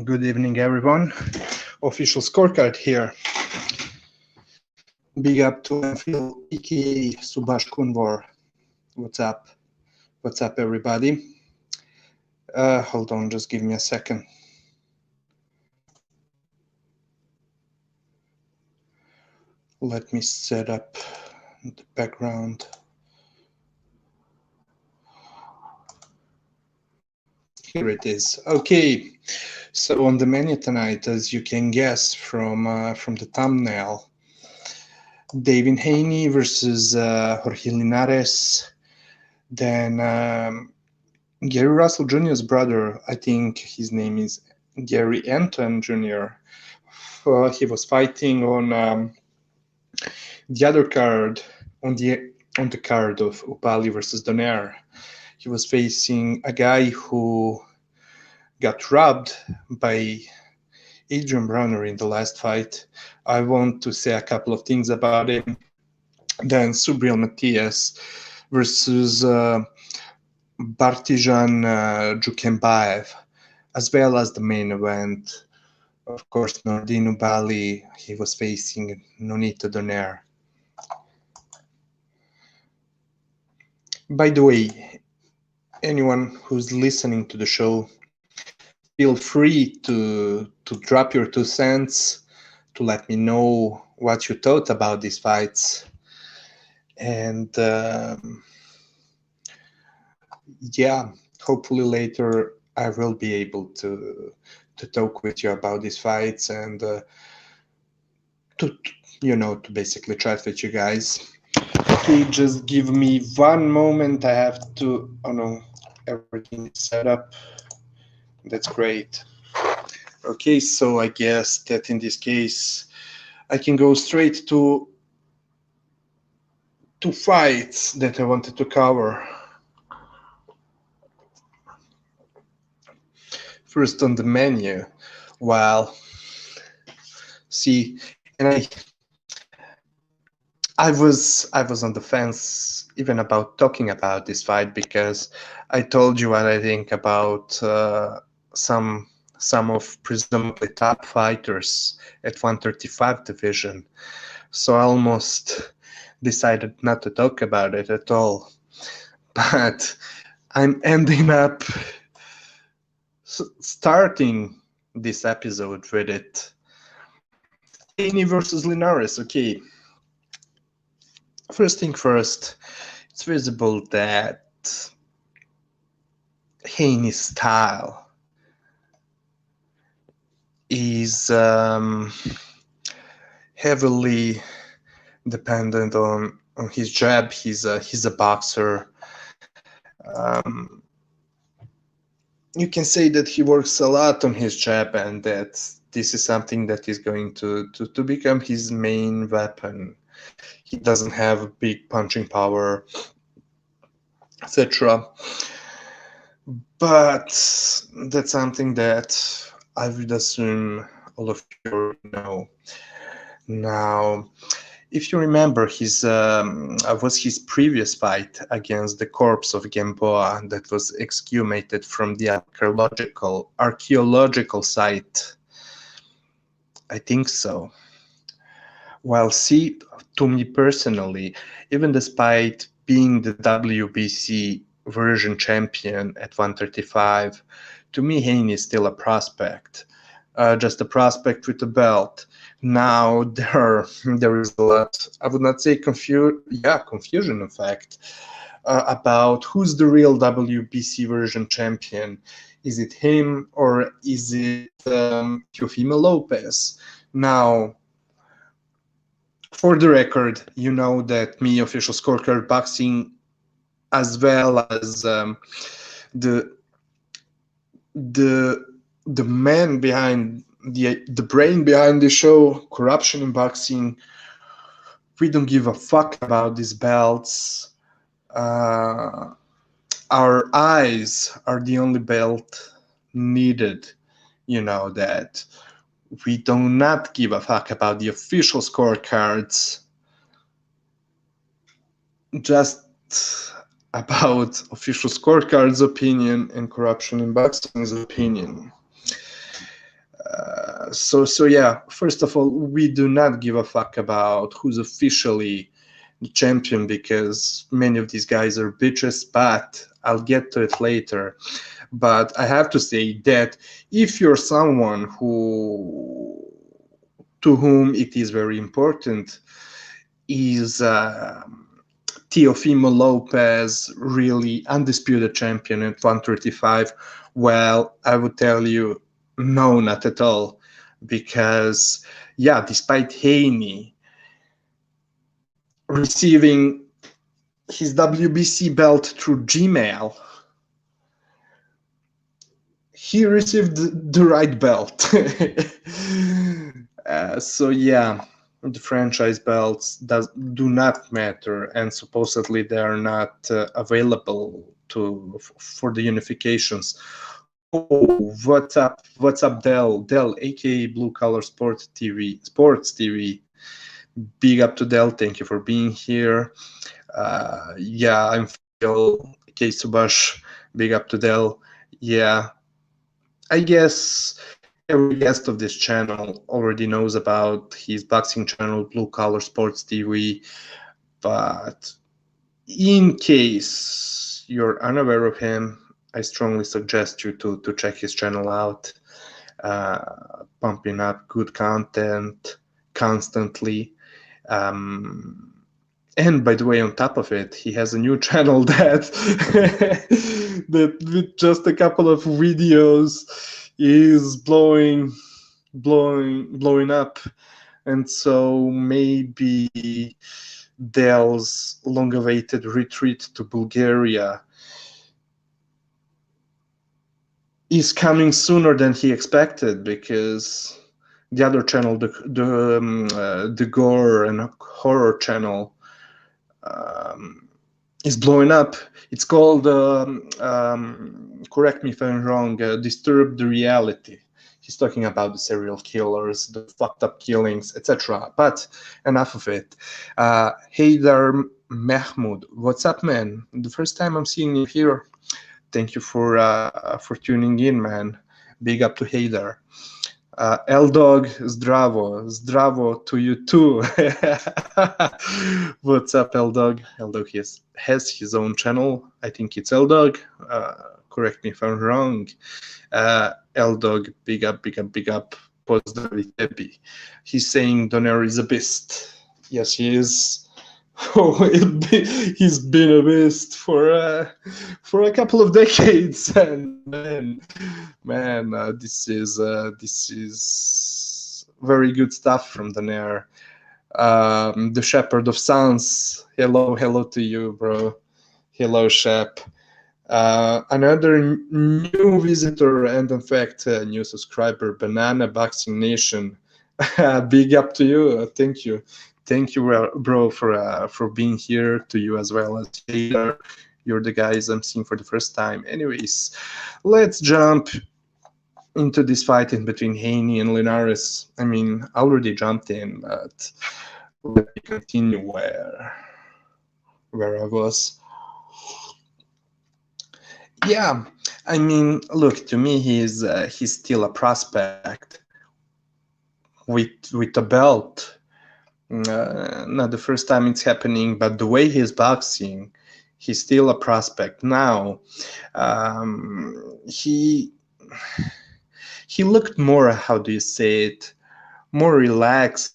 Good evening, everyone. Official scorecard here. Big up to Enfield, aka Subhash Kunwar. What's up? What's up, everybody? Hold on, just give me a second. Let me set up the background. Here it is. Okay, so on the menu tonight, as you can guess from the thumbnail, Devin Haney versus Jorge Linares. Then Gary Russell Jr.'s brother, I think his name is Gary Antuanne Jr. He was fighting on the other card, on the card of Oubaali versus Donaire. He was facing a guy who got robbed by Adrian Brunner in the last fight. I want to say a couple of things about him. Then Subriel Matias versus Batyrzhan Jukembayev, as well as the main event. Of course, Nordine Oubaali, he was facing Nonito Donaire. By the way, anyone who's listening to the show, feel free to drop your 2 cents to let me know what you thought about these fights. And yeah, hopefully later I will be able to talk with you about these fights and to basically chat with you guys. Okay, just give me one moment. I have to, oh no, everything is set up. That's great. Okay, so I guess that in this case, I can go straight to 2 fights that I wanted to cover. First on the menu, well, see, and I was on the fence even about talking about this fight because I told you what I think about some of presumably top fighters at 135 division. So I almost decided not to talk about it at all. But I'm ending up starting this episode with it. Haney versus Linares, okay. First thing first, it's visible that Haney's style is heavily dependent on his jab. He's a boxer. You can say that he works a lot on his jab, and that this is something that is going to become his main weapon. He doesn't have big punching power, etc. But that's something that I would assume all of you know. Now, if you remember, his was his previous fight against the corpse of Gamboa that was exhumated from the archaeological site. I think so. Well, see, to me personally, even despite being the WBC version champion at 135, to me Haney is still a prospect, just a prospect with a belt. Now there is a lot, I would not say confusion in fact, about who's the real WBC version champion. Is it him or is it Teofimo Lopez? Now, for the record, you know that me, Official Scorecard Boxing, as well as the man behind the brain behind the show, Corruption in Boxing, we don't give a fuck about these belts. Our eyes are the only belt needed. You know that. We do not give a fuck about the official scorecards, just about official scorecards' opinion and Corruption in Boxing's opinion. So yeah, first of all, we do not give a fuck about who's officially the champion because many of these guys are bitches, but I'll get to it later. But I have to say that if you're someone to whom it is very important is Teofimo Lopez really undisputed champion at 135, well, I would tell you, no, not at all. Because, yeah, despite Haney receiving his WBC belt through Gmail, he received the right belt. So yeah, the franchise belts do not matter, and supposedly they are not available for the unifications. Oh, what's up, Del, aka Blue Collar Sports TV. Big up to Del, thank you for being here. Yeah, I'm Phil, aka Subash, big up to Del. Yeah, I guess every guest of this channel already knows about his boxing channel, Blue Collar Sports TV, but in case you're unaware of him, I strongly suggest you to check his channel out, pumping up good content constantly. And by the way, on top of it, he has a new channel that with just a couple of videos is blowing up. And so maybe Del's long-awaited retreat to Bulgaria is coming sooner than he expected, because the other channel, the gore and horror channel, is blowing up. It's called, correct me if I'm wrong, Disturb the Reality. He's talking about the serial killers, the fucked up killings, etc. But enough of it. Haydar Mahmoud, what's up, man? The first time I'm seeing you here. Thank you for tuning in, man. Big up to Haydar. L-Dog, Zdravo to you too. What's up, L-Dog? L-Dog has his own channel. I think it's L-Dog. Correct me if I'm wrong. L-Dog, big up. Pewdiepie. He's saying Donaire is a beast. Yes, he is. Oh, he's been a beast for a couple of decades, and man, this is very good stuff from Donaire. The Shepherd of Suns. Hello to you, bro. Hello, Shep. Another new visitor, and in fact, a new subscriber, Banana Boxing Nation. Big up to you. Thank you, bro, for being here. To you as well as Taylor. You're the guys I'm seeing for the first time. Anyways, let's jump into this fight in between Haney and Linares. I mean, I already jumped in, but let me continue where I was. Yeah, I mean, look, to me, he's still a prospect with a belt. Not the first time it's happening, but the way he's boxing, he's still a prospect. Now, he looked more, how do you say it, more relaxed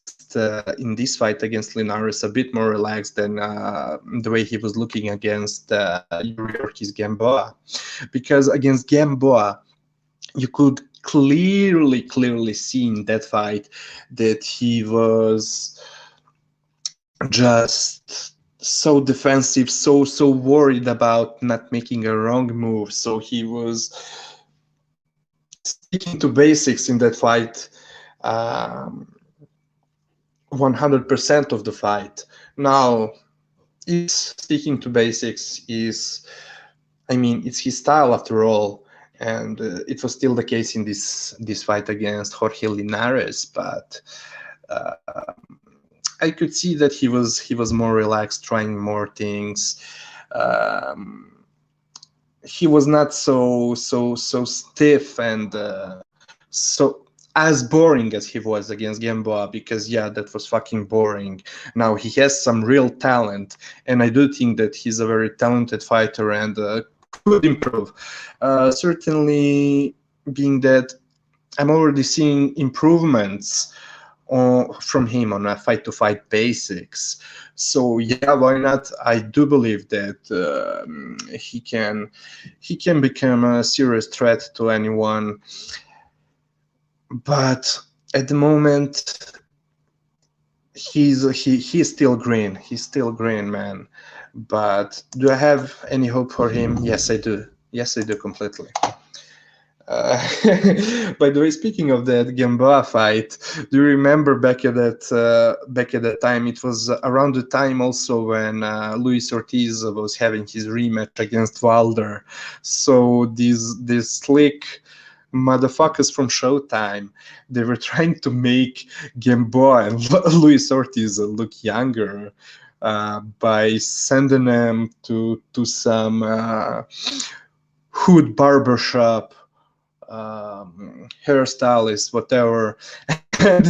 in this fight against Linares, a bit more relaxed than the way he was looking against Jorge's Gamboa. Because against Gamboa, you could clearly see in that fight that he was just so defensive, so worried about not making a wrong move. So he was sticking to basics in that fight 100% of the fight. Now, it's sticking to basics is, I mean, it's his style after all, and it was still the case in this fight against Jorge Linares. But I could see that he was more relaxed, trying more things. He was not so stiff and so as boring as he was against Gamboa, because yeah, that was fucking boring. Now he has some real talent, and I do think that he's a very talented fighter and could improve. Certainly, being that I'm already seeing improvements from him on a fight-to-fight basics. So yeah, why not? I do believe that he can become a serious threat to anyone. But at the moment, he's still green. He's still green, man. But do I have any hope for him? Yes, I do. Yes, I do completely. By the way, speaking of that Gamboa fight, do you remember back at that time? It was around the time also when Luis Ortiz was having his rematch against Wilder. So these slick motherfuckers from Showtime, they were trying to make Gamboa and Luis Ortiz look younger by sending them to some hood barbershop, hairstylist, whatever. And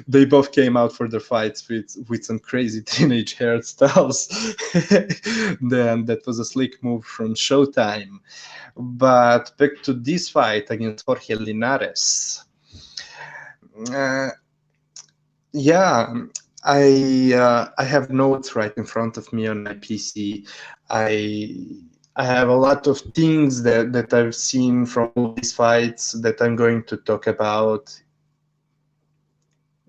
they both came out for their fights with some crazy teenage hairstyles. Then that was a slick move from Showtime. But back to this fight against Jorge Linares. Yeah, I have notes right in front of me on my PC. I have a lot of things that I've seen from all these fights that I'm going to talk about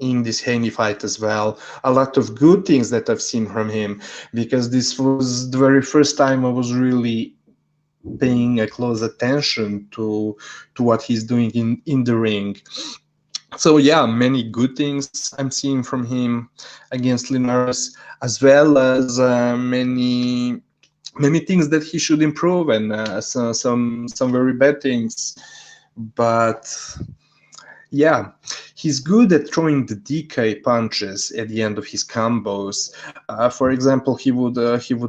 in this Haney fight as well. A lot of good things that I've seen from him, because this was the very first time I was really paying a close attention to what he's doing in the ring. So yeah, many good things I'm seeing from him against Linares, as well as many things that he should improve, and some very bad things. But yeah, he's good at throwing the DK punches at the end of his combos. For example, he would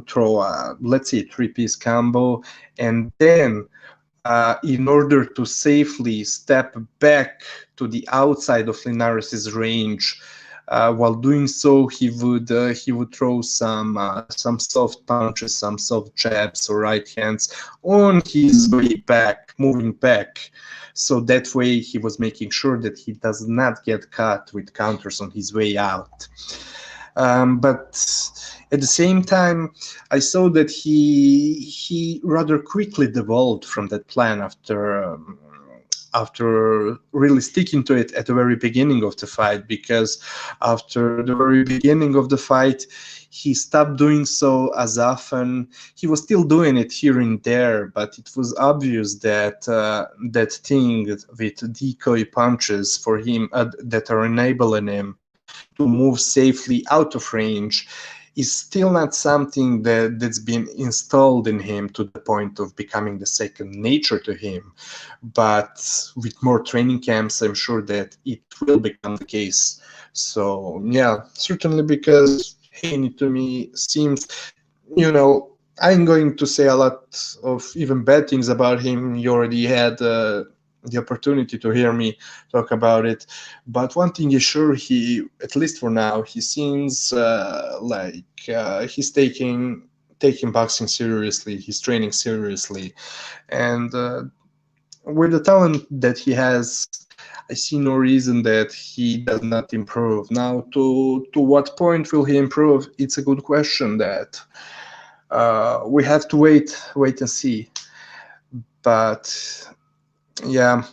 throw a, let's say, 3-piece combo, and then in order to safely step back to the outside of Linares' range, while doing so, he would throw some soft punches, some soft jabs or right hands on his way back, moving back. So that way, he was making sure that he does not get caught with counters on his way out. But at the same time, I saw that he rather quickly devolved from that plan after really sticking to it at the very beginning of the fight, because after the very beginning of the fight, he stopped doing so as often. He was still doing it here and there, but it was obvious that that thing with decoy punches for him that are enabling him to move safely out of range, is still not something that's been installed in him to the point of becoming the second nature to him. But with more training camps, I'm sure that it will become the case. So yeah, certainly, because Haney to me seems, I'm going to say a lot of even bad things about him. You already had the opportunity to hear me talk about it. But one thing is sure, he, at least for now, he seems like he's taking boxing seriously, he's training seriously. And with the talent that he has, I see no reason that he does not improve. Now, to what point will he improve? It's a good question that we have to wait and see. But yeah,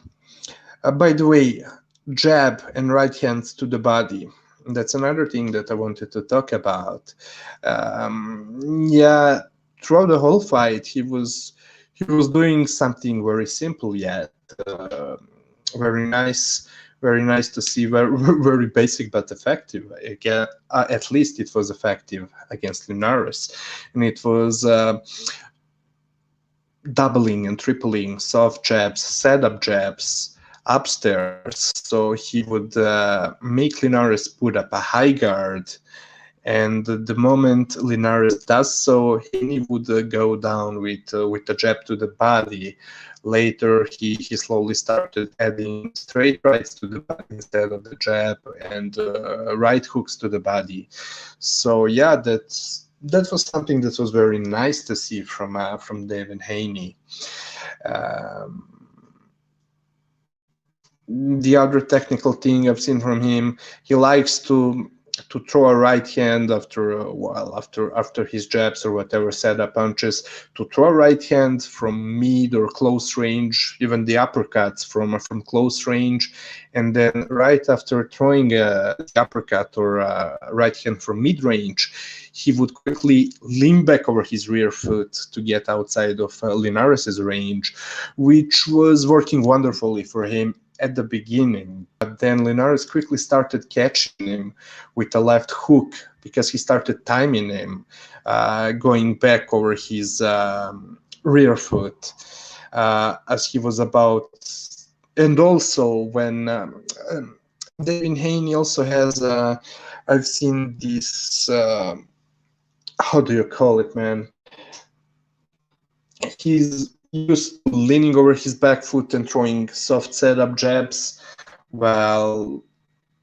by the way, jab and right hands to the body. That's another thing that I wanted to talk about. Yeah, throughout the whole fight, he was doing something very simple yet very nice. Very nice to see. Very very basic but effective. Again, at least it was effective against Linares, and it was doubling and tripling soft jabs, setup jabs upstairs. So he would make Linares put up a high guard, and the moment Linares does so, he would go down with the jab to the body. Later, he slowly started adding straight rights to the body instead of the jab, and right hooks to the body. So yeah, that was something that was very nice to see from Devin Haney. The other technical thing I've seen from him, he likes to throw a right hand after a while, after his jabs or whatever setup punches, to throw a right hand from mid or close range, even the uppercuts from close range, and then right after throwing the uppercut or right hand from mid range, he would quickly lean back over his rear foot to get outside of Linares's range, which was working wonderfully for him at the beginning. But then Linares quickly started catching him with a left hook because he started timing him, going back over his rear foot as he was about. And also when Devin Haney also has, I've seen this, how do you call it, man? He's used to leaning over his back foot and throwing soft setup jabs. Well,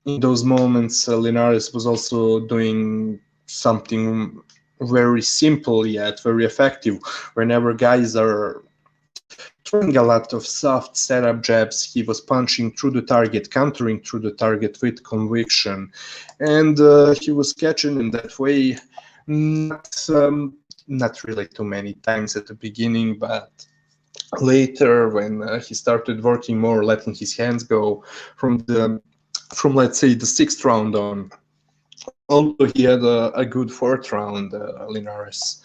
in those moments, Linares was also doing something very simple yet very effective. Whenever guys are throwing a lot of soft setup jabs, he was punching through the target, countering through the target with conviction, and he was catching in that way. Not really too many times at the beginning, but later when he started working more, letting his hands go from let's say the 6th round on. Although he had a good 4th round, Linares,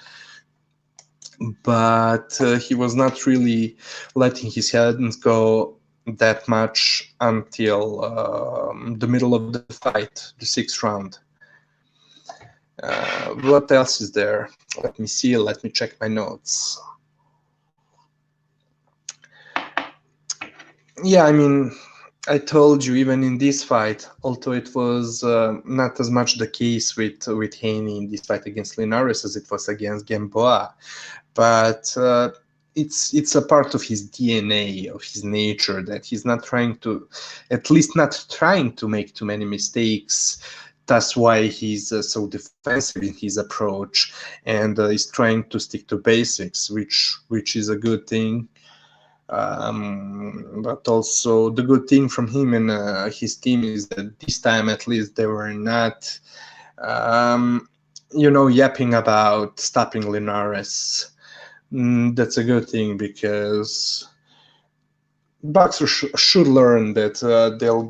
but he was not really letting his hands go that much until the middle of the fight, the 6th round. What else is there? Let me see. Let me check my notes. Yeah, I mean, I told you, even in this fight, although it was not as much the case with Haney in this fight against Linares as it was against Gamboa, but it's a part of his DNA, of his nature, that he's not trying to, at least not trying to make too many mistakes. That's why he's so defensive in his approach, and is trying to stick to basics, which is a good thing. But also the good thing from him and his team is that this time at least they were not, yapping about stopping Linares. That's a good thing, because boxers should learn that they'll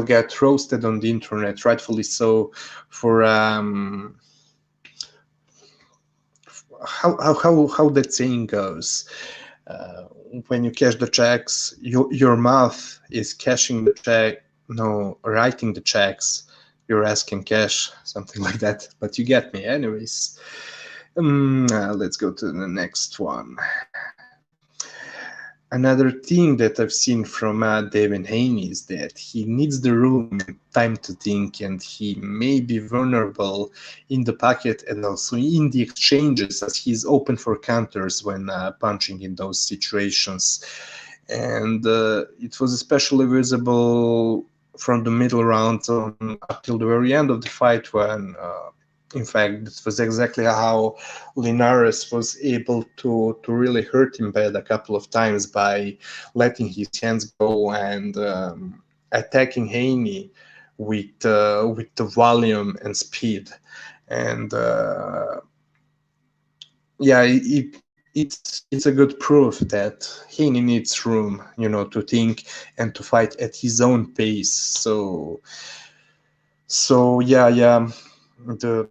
get roasted on the internet, rightfully so, for how that saying goes. When you cash the checks, your mouth is cashing the check, no, writing the checks. you're asking cash, something like that. But you get me, anyways. Let's go to the next one. Another thing that I've seen from Devin Haney is that he needs the room and time to think, and he may be vulnerable in the pocket and also in the exchanges, as he's open for counters when punching in those situations. And it was especially visible from the middle rounds on up till the very end of the fight, when in fact, this was exactly how Linares was able to really hurt him bad a couple of times by letting his hands go and attacking Haney with the volume and speed. And yeah, it's a good proof that Haney needs room, to think and to fight at his own pace. So yeah, the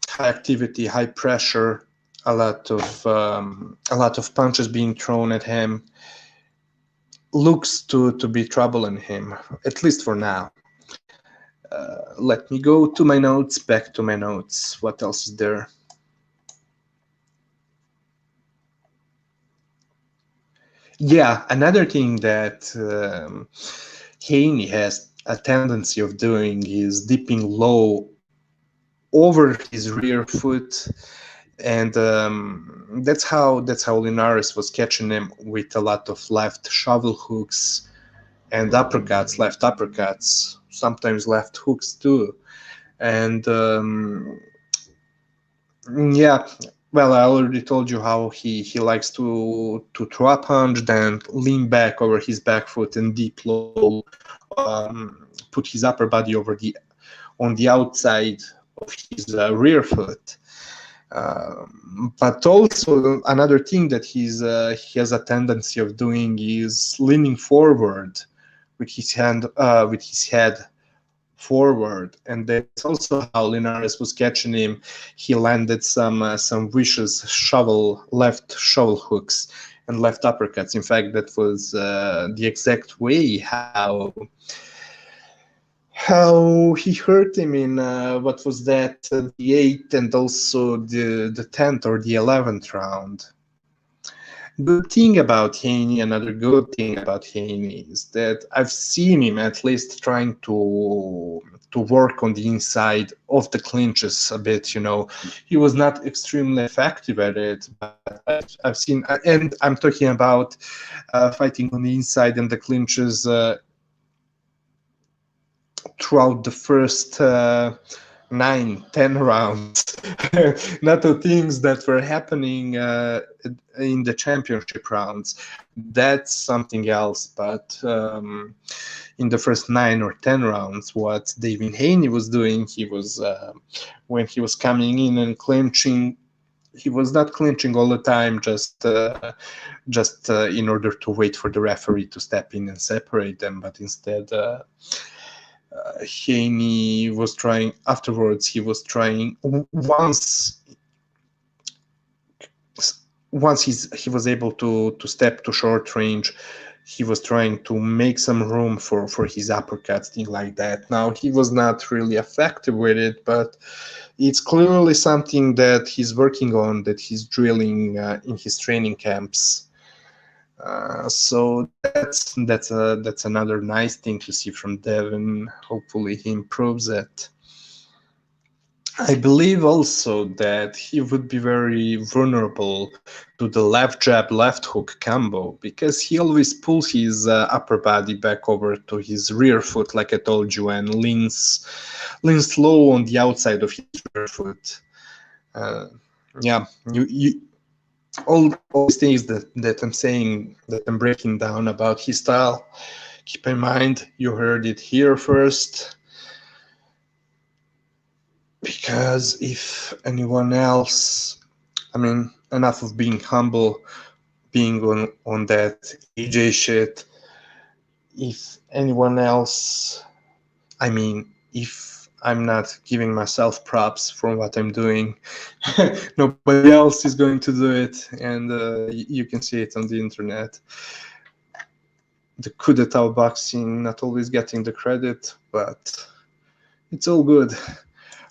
high activity, high pressure, a lot of punches being thrown at him looks to be troubling him, at least for now. Let me go to my notes, back to my notes. What else is there? Yeah, another thing that Haney has a tendency of doing is dipping low over his rear foot, and that's how Linares was catching him with a lot of left shovel hooks and uppercuts, left uppercuts, sometimes left hooks too. And yeah, well, I already told you how he likes to throw a punch, then lean back over his back foot and deep low, put his upper body on the outside of his rear foot. But also another thing that he has a tendency of doing is leaning forward with his head forward, and that's also how Linares was catching him. He landed some vicious left shovel hooks and left uppercuts. In fact, that was the exact way how he hurt him in what was that, the 8th and also the 10th or the 11th round. Good thing about Haney, another good thing about Haney is that I've seen him at least trying to work on the inside of the clinches a bit. He was not extremely effective at it, but I've seen, and I'm talking about fighting on the inside and the clinches throughout the first 9-10 rounds, not the things that were happening in the championship rounds. That's something else. But in the first 9 or 10 rounds, what Devin Haney was doing, he was when he was coming in and clinching, he was not clinching all the time, just in order to wait for the referee to step in and separate them, but instead Haney was trying afterwards. He was trying once he was able to step to short range. He was trying to make some room for his uppercuts, things like that. Now, he was not really effective with it, but it's clearly something that he's working on, that he's drilling in his training camps. So that's another nice thing to see from Devin. Hopefully he improves it. I believe also that he would be very vulnerable to the left jab, left hook combo, because he always pulls his upper body back over to his rear foot, like I told you, and leans low on the outside of his rear foot. Yeah, all these things that I'm saying, that I'm breaking down about his style, keep in mind, you heard it here first. Because if anyone else, enough of being humble, being on that AJ shit, if anyone else, if I'm not giving myself props for what I'm doing, nobody else is going to do it, and you can see it on the internet. The COUP detatofboxing not always getting the credit, but It's all good.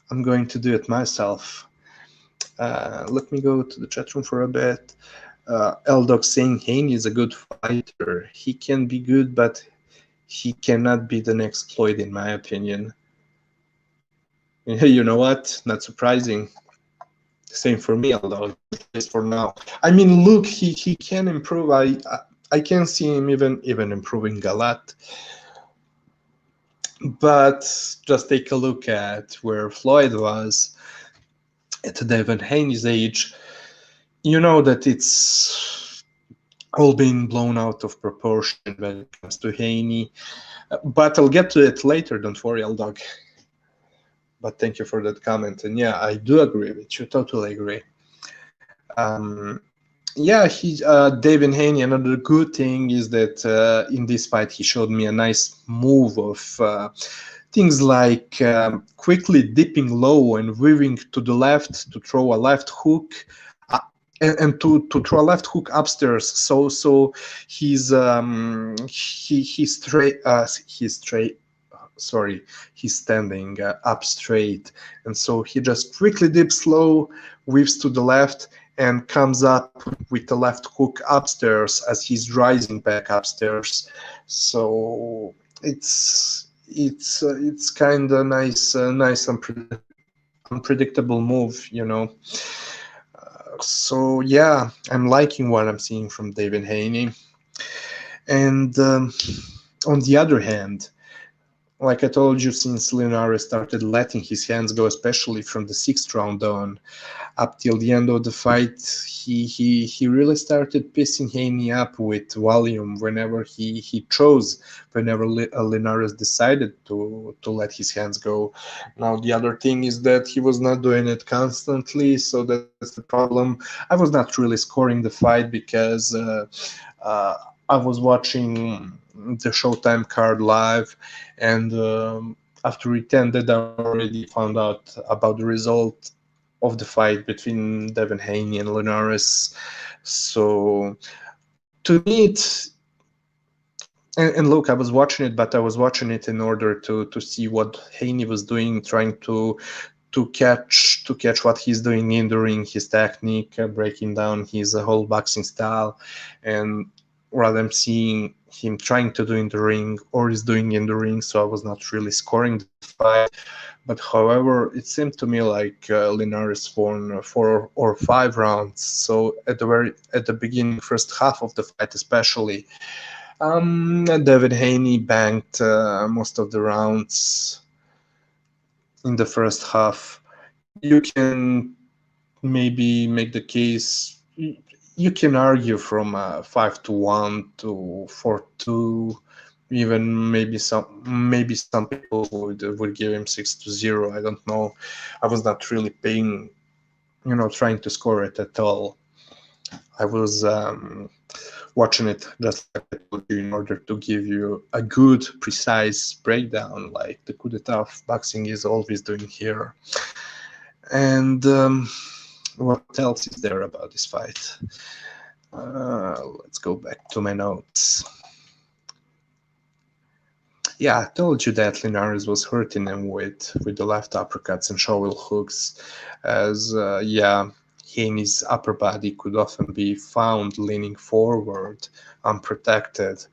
I'm going to do it myself. Let me go to the chat room for a bit. Eldog saying Haney is a good fighter. He can be good, but he cannot be the next Floyd, in my opinion. You know what? Not surprising. Same for me, Eldog, at least for now. I mean, look, he can improve. I can see him even improving a lot. But just take a look at where Floyd was at Devin Haney's age. You know that it's all being blown out of proportion when it comes to Haney. But I'll get to it later, don't worry, Eldog. But thank you for that comment. And yeah, I do agree with you, totally agree. Yeah, Devin Haney, another good thing is that in this fight he showed me a nice move of things like quickly dipping low and weaving to the left to throw a left hook, and to throw a left hook upstairs. So he's standing up straight, and so he just quickly dips low, weaves to the left, and comes up with the left hook upstairs as he's rising back upstairs. So it's kind of nice, unpredictable move, you know. So yeah, I'm liking what I'm seeing from Devin Haney. And on the other hand, like I told you, since Linares started letting his hands go, especially from the 6th round on, up till the end of the fight, he really started pissing Haney up with volume whenever he chose, whenever Linares decided to let his hands go. Now the other thing is that he was not doing it constantly, so that's the problem. I was not really scoring the fight because I was watching the Showtime card live, and after it ended, I already found out about the result of the fight between Devin Haney and Linares. So to me, and look, I was watching it, but I was watching it in order to see what Haney was doing, trying to catch what he's doing in the ring, his technique, breaking down his whole boxing style, and rather than seeing him trying to do in the ring or is doing in the ring. So I was not really scoring the fight. But however, it seemed to me like Linares won 4 or 5 rounds. So at the beginning, first half of the fight especially, Devin Haney banked most of the rounds in the first half. You can maybe make the case. You can argue from 5-1 to 4-2. Even maybe some people would give him 6-0. I don't know. I was not really trying to score it at all. I was watching it just like I told you, in order to give you a good, precise breakdown, like the coup d'etat of boxing is always doing here. And what else is there about this fight? Let's go back to my notes. Yeah, I told you that Linares was hurting him with the left uppercuts and shovel hooks, as Haney's upper body could often be found leaning forward, unprotected.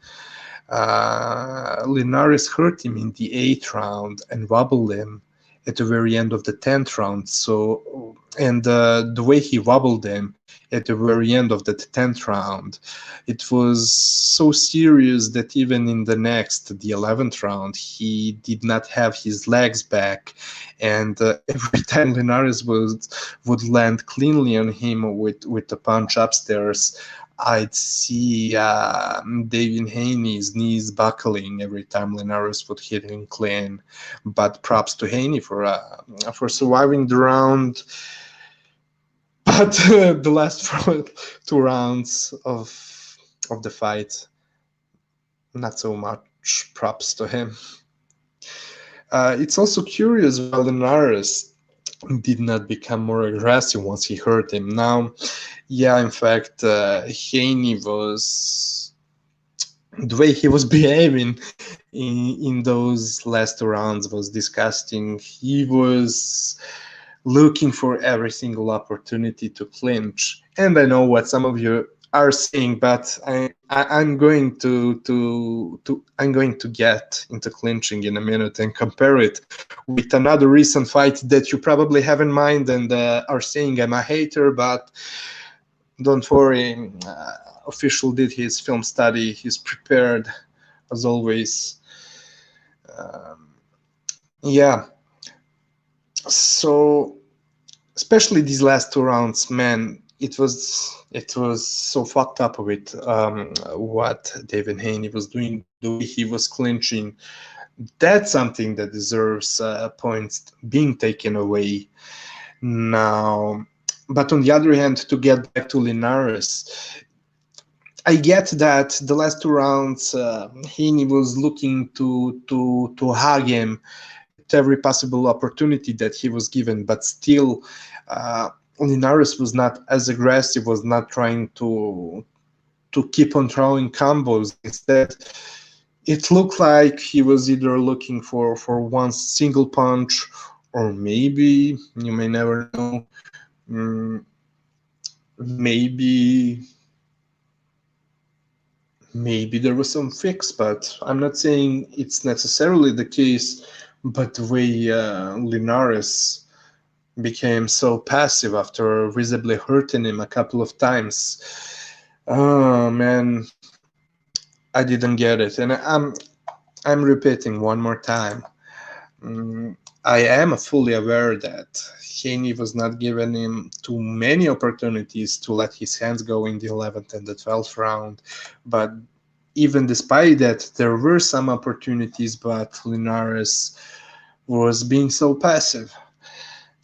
Linares hurt him in the 8th round and wobbled him at the very end of the 10th round. So, and the way he wobbled him at the very end of the 10th round, it was so serious that even in the 11th round, he did not have his legs back. And every time Linares would land cleanly on him with the punch upstairs, I'd see Devin Haney's knees buckling every time Linares would hit him clean. But props to Haney for surviving the round. But the last 2 rounds of the fight, not so much props to him. It's also curious why Linares did not become more aggressive once he hurt him. Now, yeah, in fact, Haney was the way he was behaving in those last rounds was disgusting. He was looking for every single opportunity to clinch. And I know what some of you are saying, but I'm going I'm going to get into clinching in a minute and compare it with another recent fight that you probably have in mind and are saying I'm a hater, but don't worry. Official did his film study. He's prepared as always. Yeah. So especially these last two rounds, man, it was so fucked up with what Devin Haney was doing, the way he was clinching. That's something that deserves points being taken away now. But on the other hand, to get back to Linares, I get that the last two rounds, Haney was looking to hug him at every possible opportunity that he was given, but still, Linares was not as aggressive, was not trying to keep on throwing combos. Instead, it looked like he was either looking for one single punch, or maybe, you may never know, maybe there was some fix, but I'm not saying it's necessarily the case. But the way Linares became so passive after visibly hurting him a couple of times, oh man, I didn't get it. And I'm repeating one more time. I am fully aware that Haney was not giving him too many opportunities to let his hands go in the 11th and the 12th round, but even despite that, there were some opportunities, but Linares was being so passive.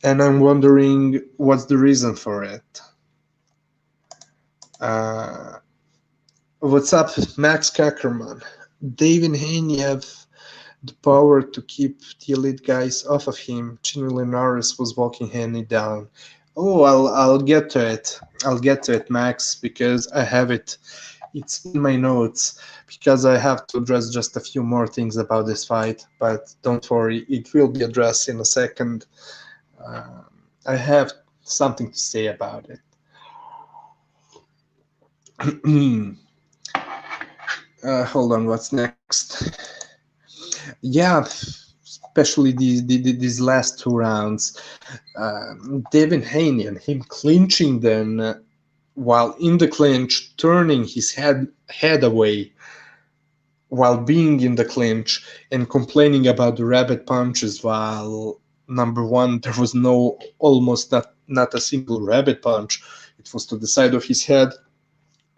And I'm wondering what's the reason for it. What's up, Max Kackerman? Dave and Haney have the power to keep the elite guys off of him. Chinny Linares was walking Haney down. Oh, I'll get to it. I'll get to it, Max, because I have it. It's in my notes, because I have to address just a few more things about this fight. But don't worry, it will be addressed in a second. I have something to say about it. Hold on, what's next? Yeah, especially these last two rounds. Devin Haney and him clinching, then while in the clinch, turning his head away while being in the clinch and complaining about the rabbit punches, while number one, there was almost not a single rabbit punch. It was to the side of his head.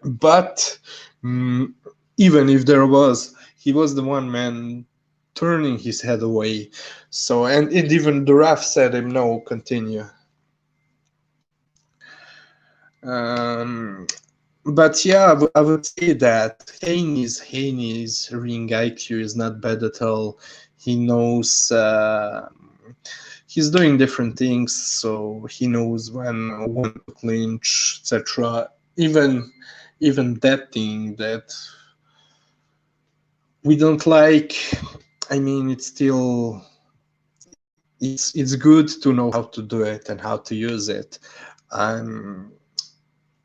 But even if there was, he was the one man turning his head away. So, and even the ref said him, no, continue. But yeah, I would say that Haney's ring IQ is not bad at all. He knows he's doing different things, so he knows when to clinch, etc. Even that thing that we don't like. I mean, it's still it's good to know how to do it and how to use it.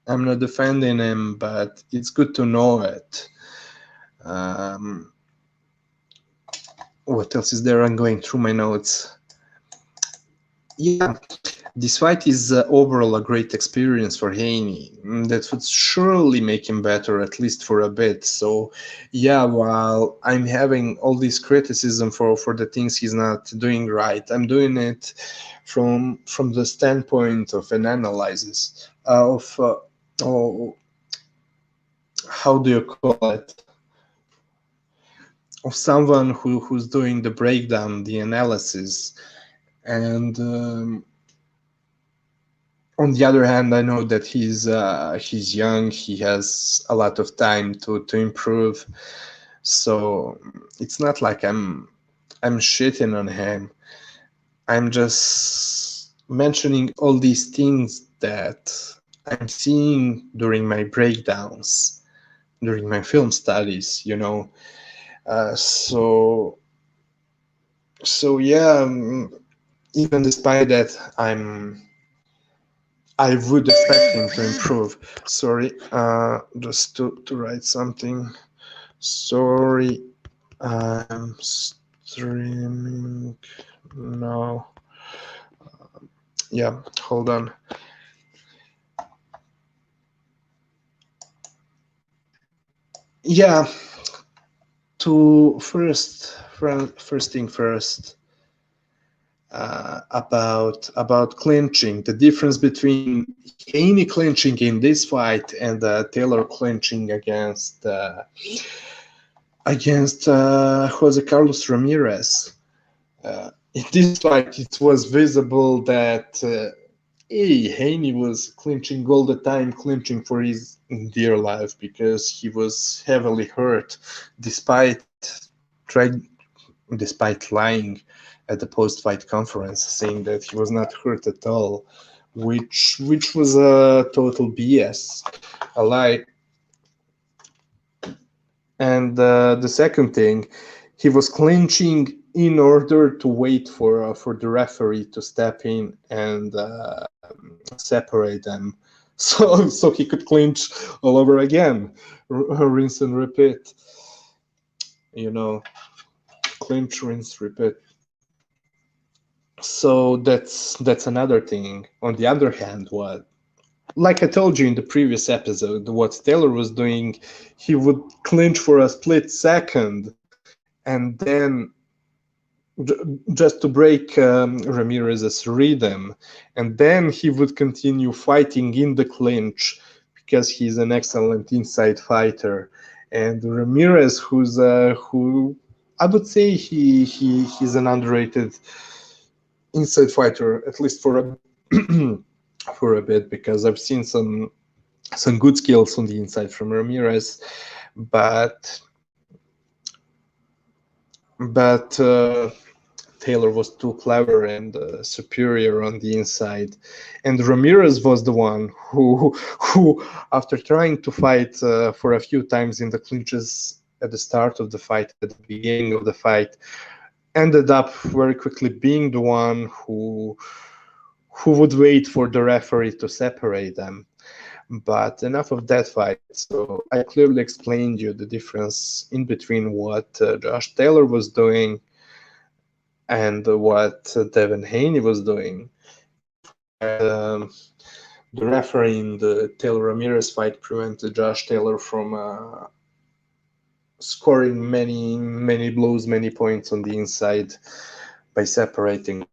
I'm not defending him, but it's good to know it. What else is there? I'm going through my notes. Yeah, this fight is overall a great experience for Haney. That would surely make him better, at least for a bit. So, yeah, while I'm having all this criticism for the things he's not doing right, I'm doing it from the standpoint of an analysis of how do you call it? Of someone who's doing the breakdown, the analysis, and on the other hand, I know that he's young. He has a lot of time to improve. So it's not like I'm shitting on him. I'm just mentioning all these things that I'm seeing during my breakdowns during my film studies, you know. So yeah, even despite that, I would expect him to improve. Sorry, just to write something. Sorry, I'm streaming now. Yeah, hold on. Yeah, to first thing first, about clinching, the difference between Haney clinching in this fight and Taylor clinching against Jose Carlos Ramirez. In this fight, it was visible that Haney was clinching all the time, clinching for his dear life because he was heavily hurt, despite despite lying at the post-fight conference, saying that he was not hurt at all, which was a total BS, a lie. And the second thing, he was clinching in order to wait for the referee to step in and separate them, so he could clinch all over again, rinse and repeat. You know, clinch, rinse, repeat. So that's another thing. On the other hand, what, like I told you in the previous episode, what Taylor was doing, he would clinch for a split second, and then just to break Ramirez's rhythm, and then he would continue fighting in the clinch because he's an excellent inside fighter. And Ramirez, who I would say he's an underrated inside fighter, at least for a for a bit, because I've seen some good skills on the inside from Ramirez, but Taylor was too clever and superior on the inside, and Ramirez was the one who after trying to fight for a few times in the clinches at the start of the fight, at the beginning of the fight, ended up very quickly being the one who would wait for the referee to separate them. But enough of that fight. So I clearly explained you the difference in between what Josh Taylor was doing and what Devin Haney was doing. The referee in the Taylor Ramirez fight prevented Josh Taylor from scoring many blows, many points on the inside by separating.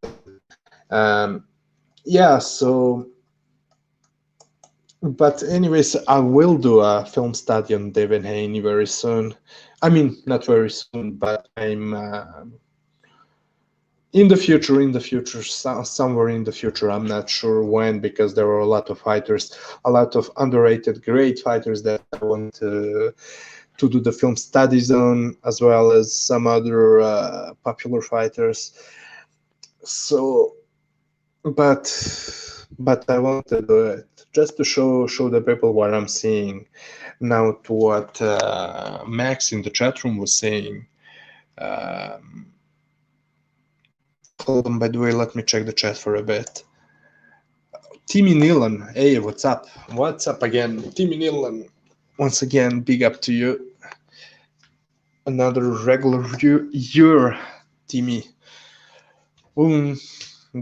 Yeah, so. But anyways, I will do a film study on Devin Haney very soon. I mean, not very soon, but I'm in the future, somewhere in the future. I'm not sure when, because there are a lot of fighters, a lot of underrated, great fighters that I want to do the film studies on, as well as some other popular fighters. So, but I want to do it just to show the people what I'm seeing. Now, to what Max in the chat room was saying. Hold on, by the way, let me check the chat for a bit. Timmy Nilan, hey, what's up? What's up again? Timmy Nilan, once again, big up to you. Another regular viewer, Timmy.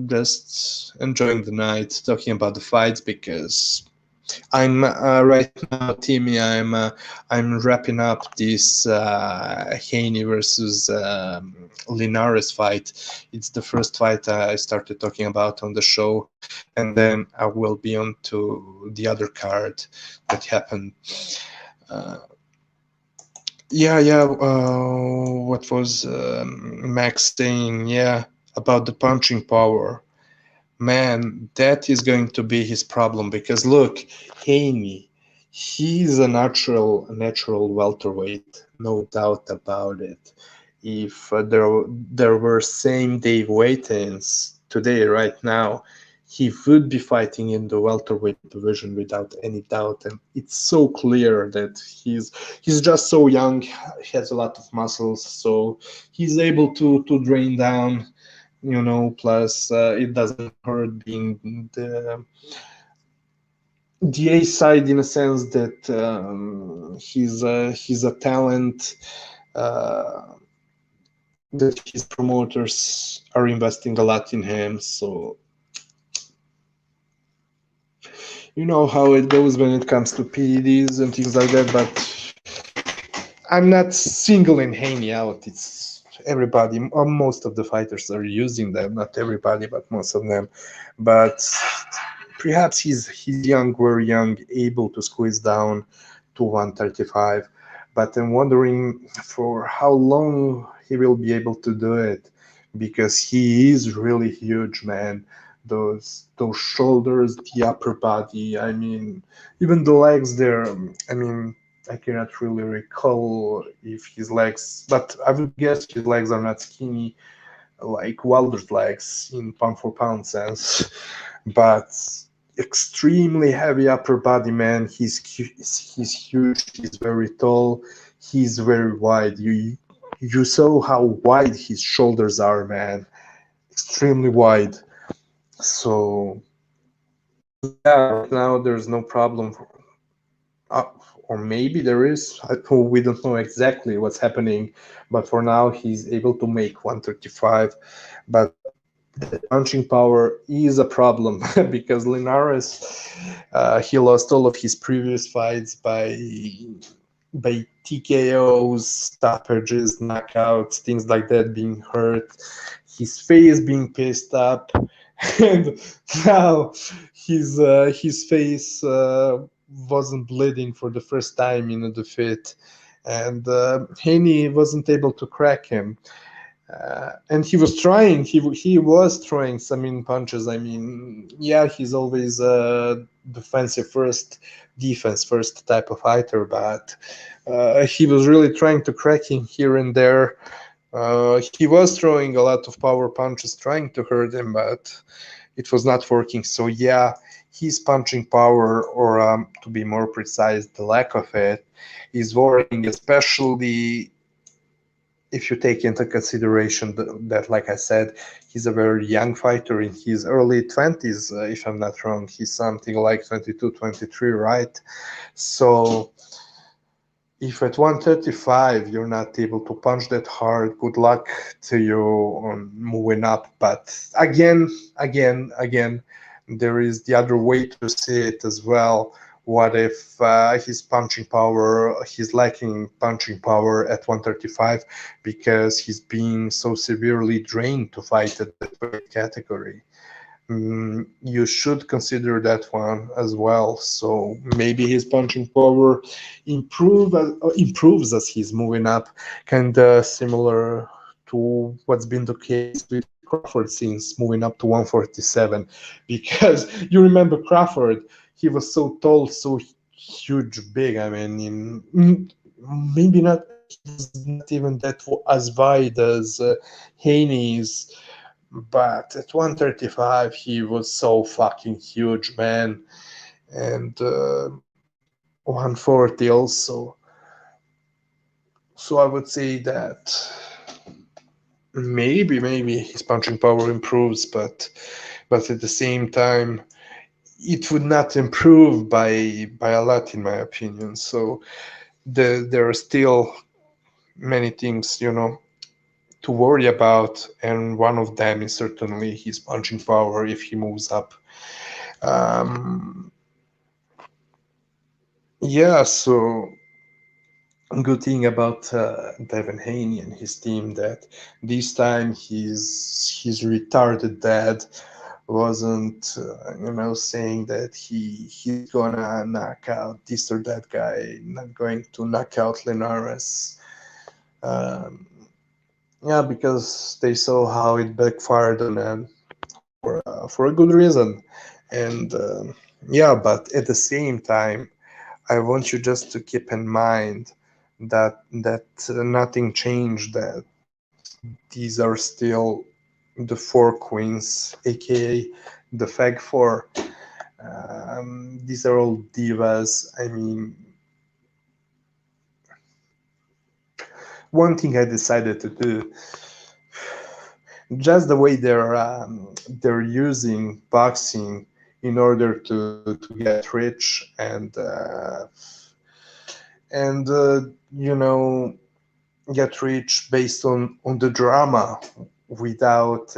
Just enjoying the night, talking about the fights, because I'm right now, Timmy. I'm wrapping up this Haney versus Linares fight. It's the first fight I started talking about on the show, and then I will be on to the other card that happened. What was Max saying? Yeah, about the punching power. Man, that is going to be his problem, because look, Haney, he's a natural welterweight, no doubt about it. If there were same day weigh-ins today, right now, he would be fighting in the welterweight division without any doubt. And it's so clear that he's just so young, he has a lot of muscles, so he's able to drain down, you know. Plus, it doesn't hurt being the A side, in a sense that he's a talent. Uh, that his promoters are investing a lot in him, so you know how it goes when it comes to PEDs and things like that. But I'm not singling Haney out. It's everybody, most of the fighters are using them. Not everybody, but most of them. But perhaps he's young, very young, able to squeeze down to 135. But I'm wondering for how long he will be able to do it, because he is really huge, man. Those shoulders, the upper body. I mean, even the legs there. I mean, I cannot really recall if his legs, but I would guess his legs are not skinny like Wilder's legs in pound for pound sense, but extremely heavy upper body, man. He's huge. He's very tall. He's very wide. You saw how wide his shoulders are, man. Extremely wide. So yeah, right now there's no problem. Uh, or maybe there is. We don't know exactly what's happening, but for now he's able to make 135. But the punching power is a problem because Linares, he lost all of his previous fights by TKOs, stoppages, knockouts, things like that, being hurt, his face being pissed up, and now his face wasn't bleeding for the first time in a defeat, and Haney wasn't able to crack him. And he was trying. He was throwing some in punches. I mean, yeah, he's always a defensive first, defense first type of fighter, but he was really trying to crack him here and there. He was throwing a lot of power punches, trying to hurt him, but it was not working. So yeah, his punching power, or to be more precise, the lack of it, is worrying, especially if you take into consideration that, like I said, he's a very young fighter in his early 20s, if I'm not wrong. He's something like 22, 23, right? So if at 135 you're not able to punch that hard, good luck to you on moving up. But again, there is the other way to see it as well. What if his punching power, he's lacking punching power at 135 because he's being so severely drained to fight at that weight category? You should consider that one as well. So maybe his punching power improves as he's moving up, kind of similar to what's been the case with Crawford since moving up to 147. Because you remember Crawford, he was so tall, so huge, big. I mean, maybe not. He's not even that as wide as Haney's, but at 135 he was so fucking huge, man. And 140 also. So I would say that maybe his punching power improves, but at the same time it would not improve by a lot, in my opinion. So there are still many things, you know, to worry about, and one of them is certainly his punching power if he moves up. Yeah, so good thing about Devin Haney and his team that this time his retarded dad wasn't saying that he's gonna knock out this or that guy, not going to knock out Linares. Um, yeah, because they saw how it backfired on them for a good reason, and yeah, but at the same time, I want you just to keep in mind that nothing changed. That these are still the four queens, aka the Fag Four. These are all divas. I mean, one thing I decided to do, just the way they're using boxing in order to get rich and you know, get rich based on the drama without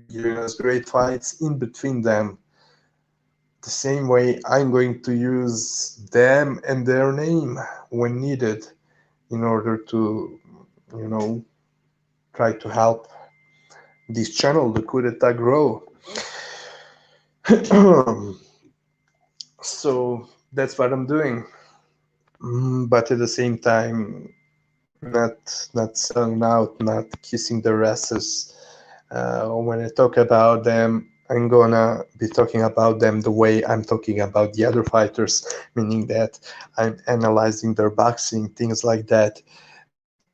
giving us great fights in between them. The same way I'm going to use them and their name when needed in order to, you know, try to help this channel, the coup d'etat, grow. So that's what I'm doing. But at the same time, not selling out, not kissing their asses. When I talk about them, I'm gonna be talking about them the way I'm talking about the other fighters, meaning that I'm analyzing their boxing, things like that.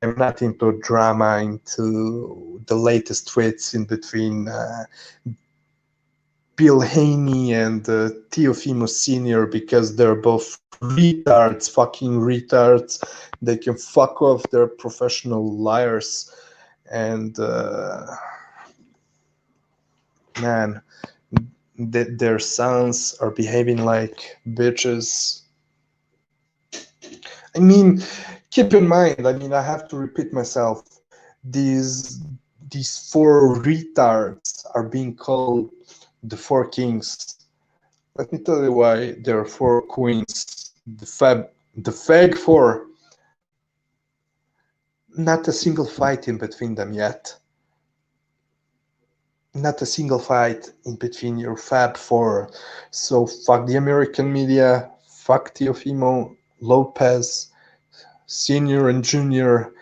I'm not into drama, into the latest tweets in between Bill Haney and Teofimo Sr. because they're both retards, fucking retards. They can fuck off, they're professional liars. And man, their sons are behaving like bitches. I mean, keep in mind, I mean, I have to repeat myself, these four retards are being called the four kings. Let me tell you why there are four queens. The Fag Four. Not a single fight in between them yet. Not a single fight in between your Fab Four. So fuck the American media, fuck Teofimo, Lopez, Senior and Junior,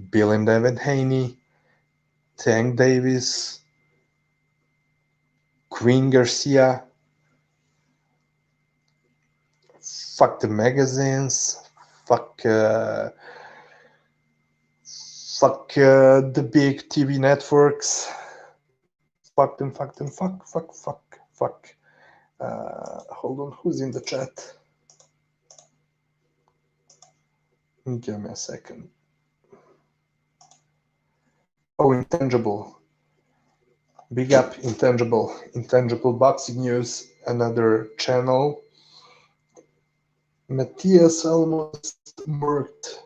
Bill and Devin Haney, Tank Davis, Queen Garcia, fuck the magazines, fuck the big TV networks, fuck them, fuck. Hold on, who's in the chat? Give me a second. Oh, Intangible. Big up, Intangible. Intangible Boxing News, another channel. Matias almost murked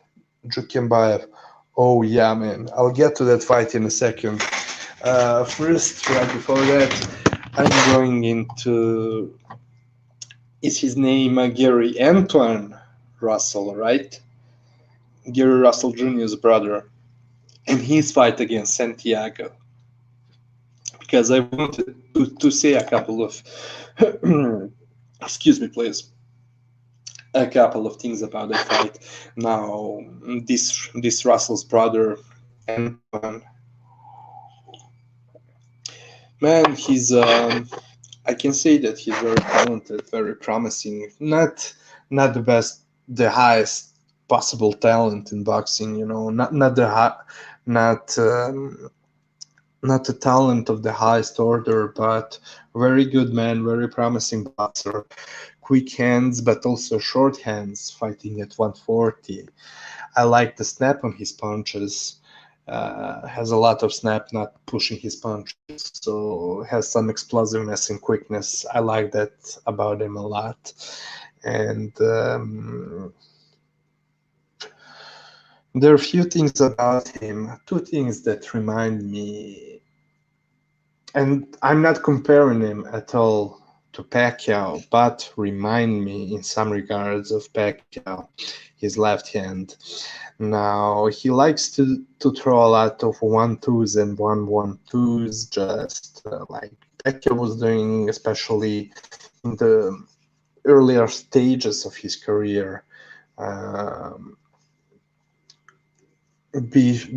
Jukembayev. Oh yeah, man. I'll get to that fight in a second. First, right before that, I'm going into... Is his name Gary Antuanne Russell, right? Gary Russell Jr.'s brother. And his fight against Santiago. Because I wanted to say a couple of... Excuse me, please. A couple of things about the fight. Now, this Russell's brother, Antoine, man, he's I can say that he's very talented, very promising. Not the best, the highest possible talent in boxing. You know, not the talent of the highest order, but very good man, very promising boxer. Quick hands, but also short hands, fighting at 140. I like the snap on his punches. Has a lot of snap, not pushing his punches, so has some explosiveness and quickness. I like that about him a lot. And there are a few things about him, two things that remind me, and I'm not comparing him at all to Pacquiao, but remind me in some regards of Pacquiao, his left hand. Now, he likes to throw a lot of 1-2s and 1-1-2s, just like Pacquiao was doing, especially in the earlier stages of his career.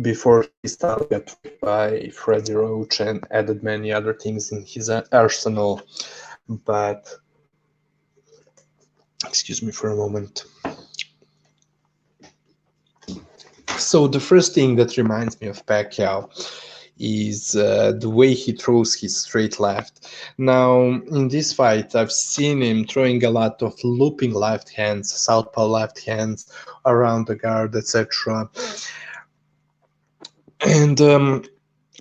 Before he started get tricked by Freddie Roach and added many other things in his arsenal. But excuse me for a moment. So the first thing that reminds me of Pacquiao is the way he throws his straight left. Now, in this fight, I've seen him throwing a lot of looping left hands, southpaw left hands around the guard, etc. And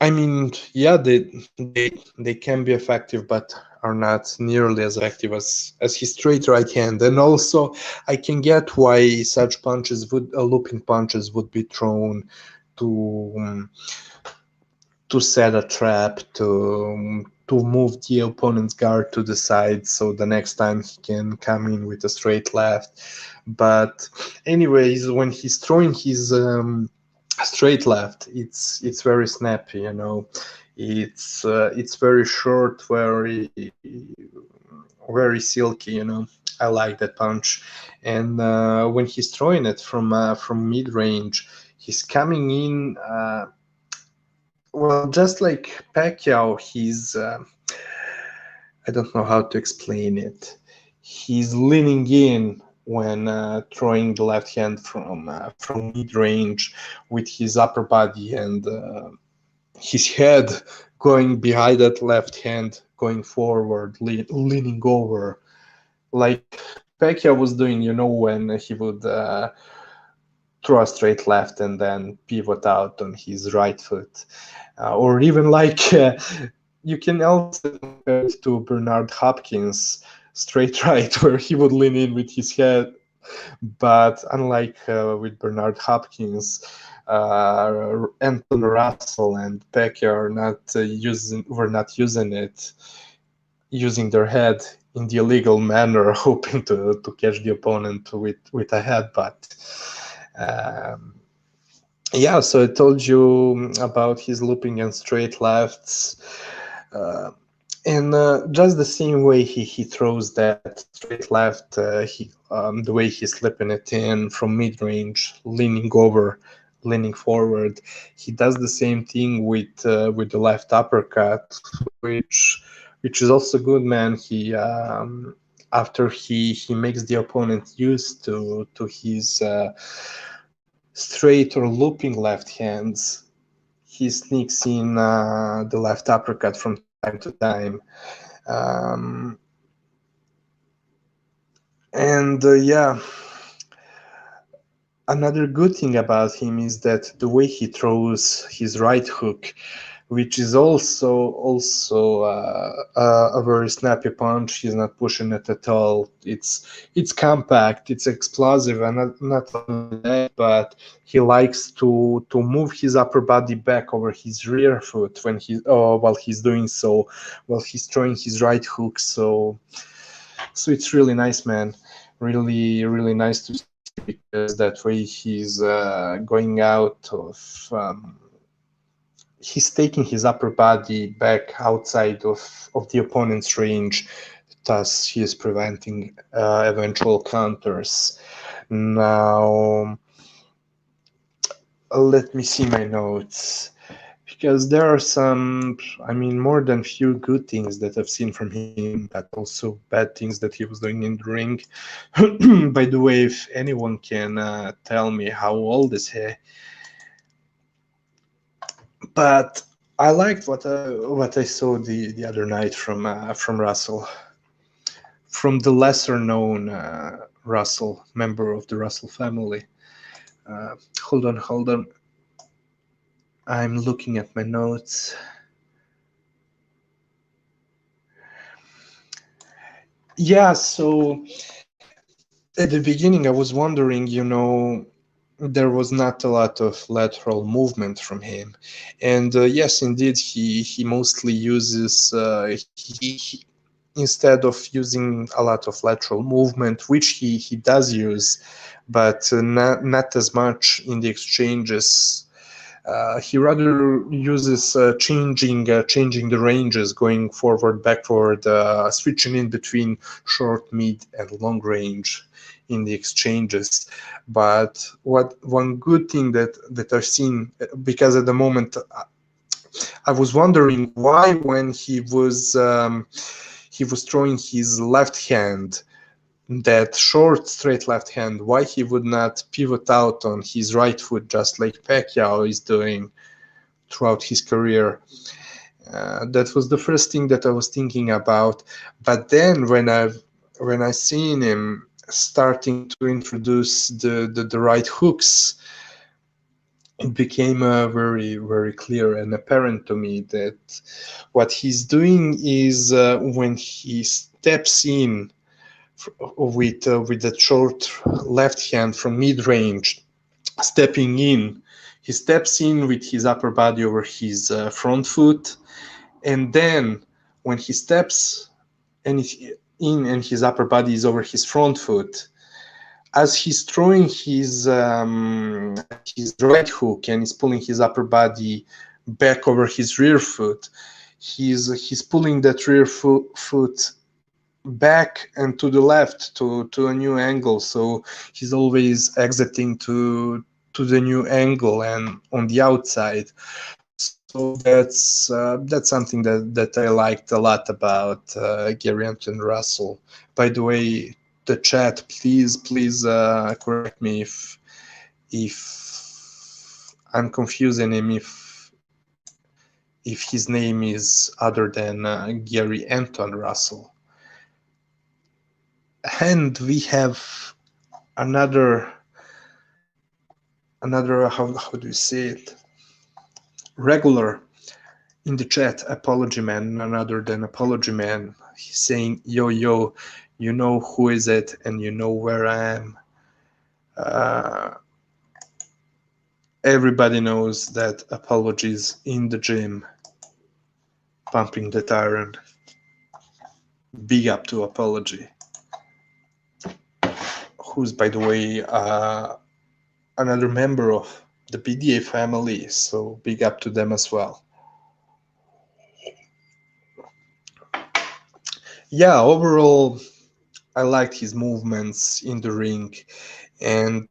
I mean, yeah, they can be effective, but are not nearly as effective as his straight right hand. And also, I can get why such punches would looping punches would be thrown to set a trap, to move the opponent's guard to the side, so the next time he can come in with a straight left. But anyways, when he's throwing his straight left, it's very snappy, you know. It's very short, very silky, you know. I like that punch. And when he's throwing it from mid range, he's coming in. Well, just like Pacquiao, he's I don't know how to explain it. He's leaning in when throwing the left hand from mid range with his upper body and his head going behind that left hand, going forward, leaning over, like Pacquiao was doing, you know, when he would throw a straight left and then pivot out on his right foot. Or even like you can also compare it to Bernard Hopkins' straight right, where he would lean in with his head. But unlike with Bernard Hopkins, Anthony Russell and Pacquiao are not using their head in the illegal manner, hoping to catch the opponent with a headbutt. Yeah, so I told you about his looping and straight lefts. And just the same way he throws that straight left, the way he's slipping it in from mid-range, leaning over, leaning forward, he does the same thing with the left uppercut, which is also good, man. He after he makes the opponent used to his straight or looping left hands, he sneaks in the left uppercut from time to time. Yeah, another good thing about him is that the way he throws his right hook, which is also a very snappy punch. He's not pushing it at all. It's compact, it's explosive, and not only that, but he likes to move his upper body back over his rear foot when while he's doing so, while he's throwing his right hook. So it's really nice, man. Really, really nice to see, because that way he's going out of. He's taking his upper body back outside of the opponent's range, thus he is preventing eventual counters. Now, let me see my notes, because there are some, I mean, more than few good things that I've seen from him, but also bad things that he was doing in the ring. By the way, if anyone can tell me how old is he? But I liked what I saw the other night from Russell, from the lesser known Russell, member of the Russell family. Hold on. I'm looking at my notes. Yeah, so at the beginning I was wondering, you know, there was not a lot of lateral movement from him, and yes, indeed, he mostly uses instead of using a lot of lateral movement, which he does use, but not as much in the exchanges. He rather uses changing the ranges, going forward, backward, switching in between short, mid, and long range in the exchanges. But one good thing that I've seen, because at the moment I was wondering why, when he was throwing his left hand, that short straight left hand, why he would not pivot out on his right foot just like Pacquiao is doing, throughout his career. That was the first thing that I was thinking about. But then when I seen him starting to introduce the right hooks, it became very, very clear and apparent to me that what he's doing is when he steps in with the short left hand from mid-range, stepping in, he steps in with his upper body over his front foot, and then when he steps in and his upper body is over his front foot, as he's throwing his right hook and he's pulling his upper body back over his rear foot, he's pulling that rear foot back and to the left to a new angle. So he's always exiting to the new angle and on the outside. So that's something that I liked a lot about Gary Antuanne Russell. By the way, the chat, please correct me if I'm confusing him, if his name is other than Gary Antuanne Russell. And we have another how do you say it, regular in the chat, Apology Man, none other than Apology Man. He's saying, yo, you know who is it and you know where I am. Everybody knows that Apology is in the gym, pumping that iron. Big up to Apology, who's, by the way, another member of the PDA family, so big up to them as well. Yeah, overall, I liked his movements in the ring, and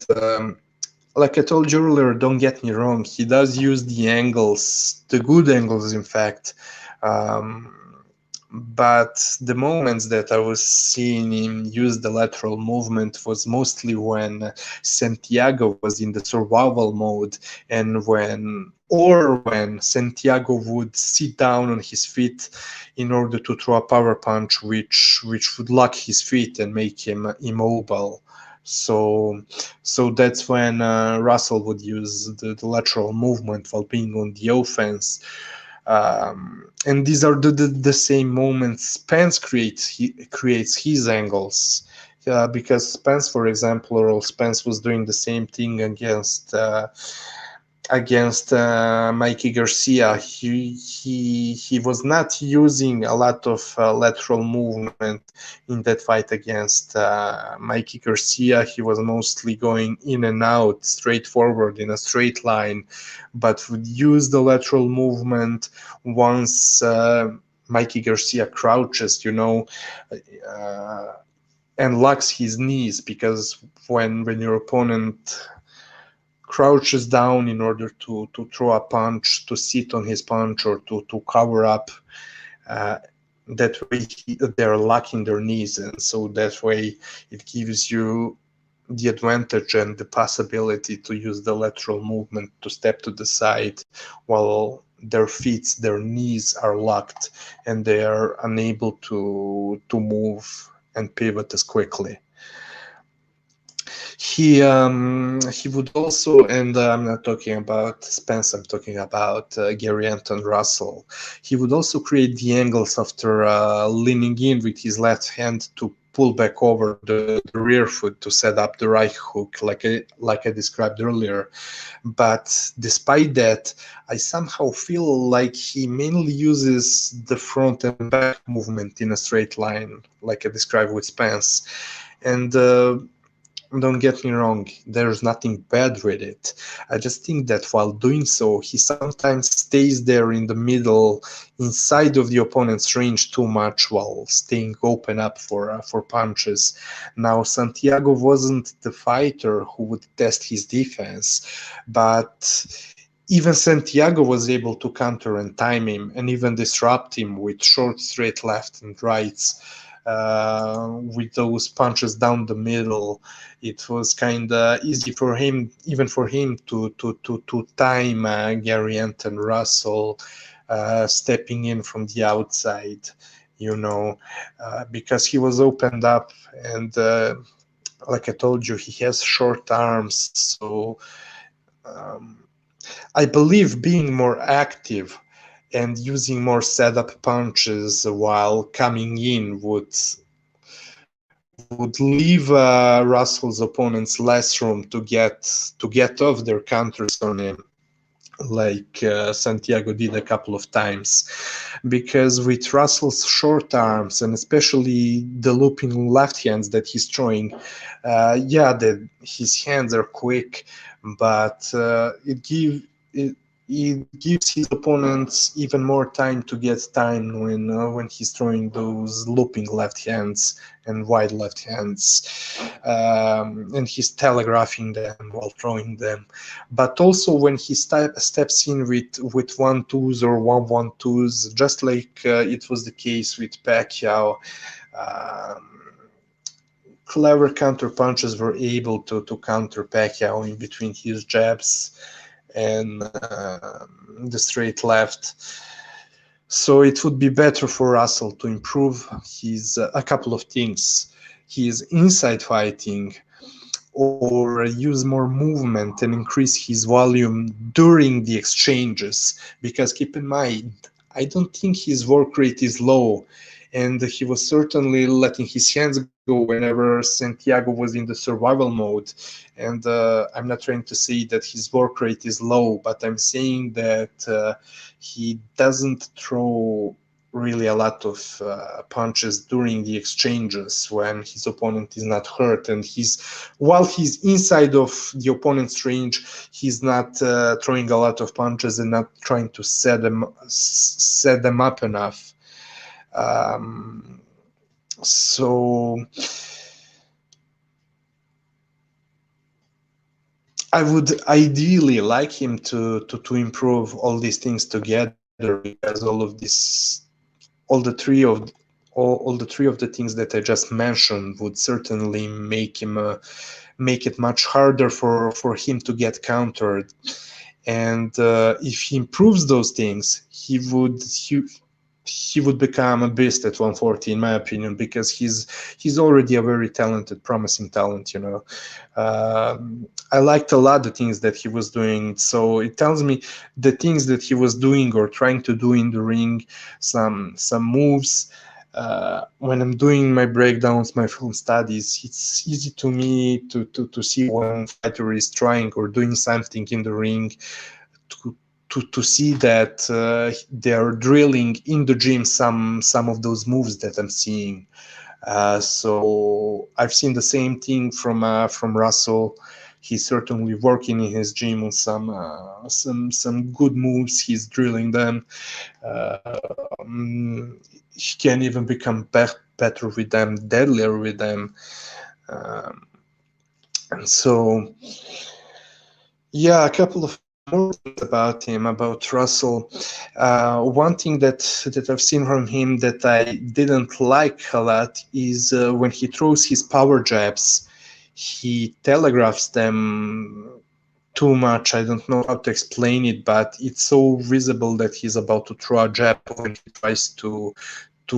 like I told you earlier, don't get me wrong, he does use the angles, the good angles, in fact. But the moments that I was seeing him use the lateral movement was mostly when Santiago was in the survival mode, and when Santiago would sit down on his feet in order to throw a power punch, which would lock his feet and make him immobile. So that's when Russell would use the lateral movement while being on the offense. And these are the same moments Spence creates his angles, because Spence, for example, Earl Spence was doing the same thing against Mikey Garcia. He was not using a lot of lateral movement in that fight against Mikey Garcia. He was mostly going in and out, straightforward in a straight line, but would use the lateral movement once Mikey Garcia crouches, and locks his knees, because when your opponent crouches down in order to throw a punch, to sit on his punch, or to cover up, that way they're locking their knees, and so that way it gives you the advantage and the possibility to use the lateral movement to step to the side while their feet, their knees are locked and they are unable to move and pivot as quickly. He would also, and I'm not talking about Spence, I'm talking about Gary Antuanne Russell. He would also create the angles after leaning in with his left hand to pull back over the rear foot to set up the right hook, like I described earlier. But despite that, I somehow feel like he mainly uses the front and back movement in a straight line, like I described with Spence. And don't get me wrong, there's nothing bad with it. I just think that while doing so, he sometimes stays there in the middle, inside of the opponent's range too much, while staying open up for punches. Now, Santiago wasn't the fighter who would test his defense, but even Santiago was able to counter and time him, and even disrupt him with short, straight left and rights. with those punches down the middle. It was kind of easy for him, even for him, to time Gary Anton Russell stepping in from the outside, you know, because he was opened up, and like I told you, he has short arms. So I believe being more active and using more setup punches while coming in would leave Russell's opponents less room to get off their counters on him, like Santiago did a couple of times. Because with Russell's short arms, and especially the looping left hands that he's throwing, yeah, his hands are quick, but it gives his opponents even more time to get time when he's throwing those looping left hands and wide left hands, and he's telegraphing them while throwing them. But also when he steps in with 1-2s or 1-1-2s, just like it was the case with Pacquiao, clever counter punches were able to counter Pacquiao in between his jabs and the straight left. So it would be better for Russell to improve his a couple of things: his inside fighting, or use more movement and increase his volume during the exchanges. Because keep in mind, I don't think his work rate is low, and he was certainly letting his hands go whenever Santiago was in the survival mode. And I'm not trying to say that his work rate is low, but I'm saying that he doesn't throw really a lot of punches during the exchanges when his opponent is not hurt, and while he's inside of the opponent's range, he's not throwing a lot of punches and not trying to set them up enough. So I would ideally like him to improve all these things together, because all the three of the things that I just mentioned would certainly make it much harder for him to get countered. And if he improves those things, he would become a beast at 140, in my opinion, because he's already a very talented, promising talent. I liked a lot the things that he was doing. So it tells me the things that he was doing or trying to do in the ring, some moves. When I'm doing my breakdowns, my film studies, it's easy to me to see when fighter is trying or doing something in the ring, to see that they are drilling in the gym some of those moves that I'm seeing. So I've seen the same thing from Russell. He's certainly working in his gym on some good moves. He's drilling them. He can even become better with them, deadlier with them. And so, yeah, a couple of more things about Russell. One thing that I've seen from him that I didn't like a lot is when he throws his power jabs, he telegraphs them too much. I don't know how to explain it, but it's so visible that he's about to throw a jab when he tries to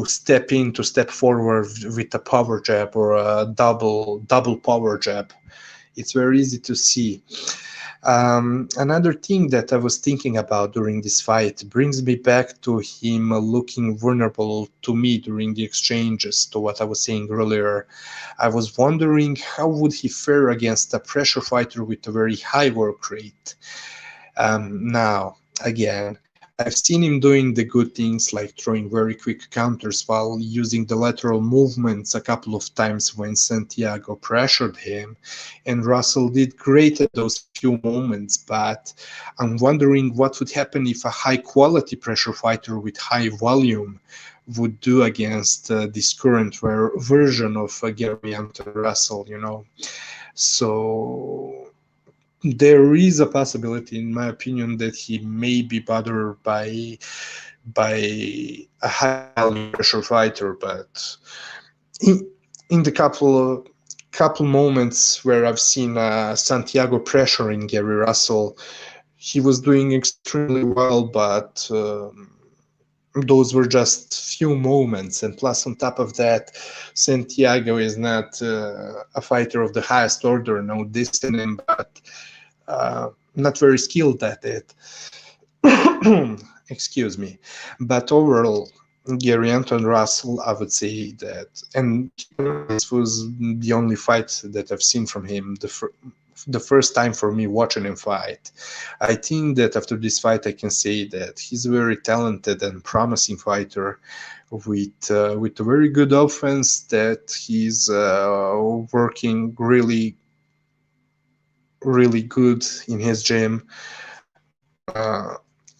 step forward with a power jab or a double power jab. It's very easy to see. Another thing that I was thinking about during this fight brings me back to him looking vulnerable to me during the exchanges, to what I was saying earlier. I was wondering how would he fare against a pressure fighter with a very high work rate. Now, again, I've seen him doing the good things like throwing very quick counters while using the lateral movements a couple of times when Santiago pressured him, and Russell did great at those few moments, but I'm wondering what would happen if a high-quality pressure fighter with high volume would do against this current version of Gary Anton Russell, So there is a possibility, in my opinion, that he may be bothered by a high volume pressure fighter, but in the couple moments where I've seen Santiago pressuring Gary Russell, he was doing extremely well, but those were just few moments. And plus, on top of that, Santiago is not a fighter of the highest order, no diss in him, but not very skilled at it. Excuse me. But overall, Gary Antuanne Russell, I would say that, and this was the only fight that I've seen from him, the first time for me watching him fight. I think that after this fight, I can say that he's a very talented and promising fighter with a very good offense that he's working really, really good in his gym.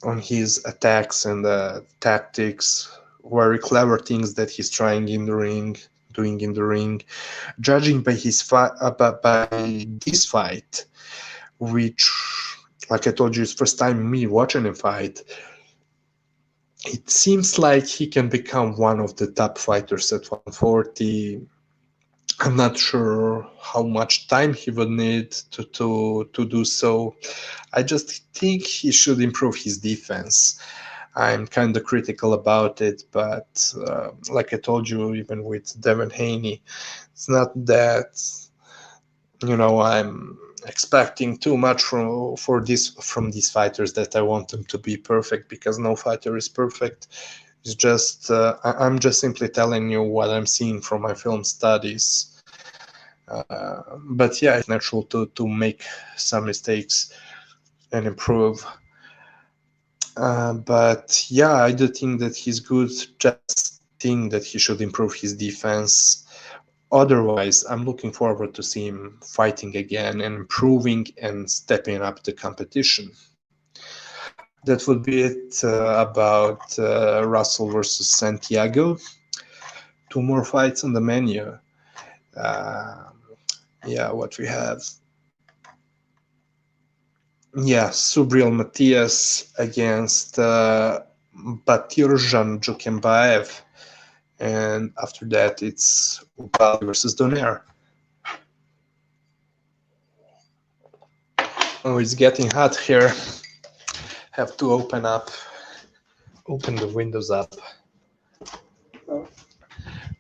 On his attacks and tactics, very clever things that he's trying in the ring, doing in the ring. Judging by his by this fight, which, like I told you, is first time me watching him fight, it seems like he can become one of the top fighters at 140. I'm not sure how much time he would need to do so. I just think he should improve his defense. I'm kind of critical about it, but like I told you, even with Devin Haney, it's not that, I'm expecting too much from these fighters that I want them to be perfect, because no fighter is perfect. It's just I'm just simply telling you what I'm seeing from my film studies. But yeah, it's natural to make some mistakes and improve. But yeah, I do think that he's good. Just think that he should improve his defense. Otherwise, I'm looking forward to see him fighting again and improving and stepping up the competition. That would be it about Russell versus Santiago. 2 more fights on the menu. Yeah, what we have. Yeah, Subriel Matias against Batyrzhan Jukembayev. And after that, it's Oubaali versus Donaire. Oh, it's getting hot here. Have to open the windows up.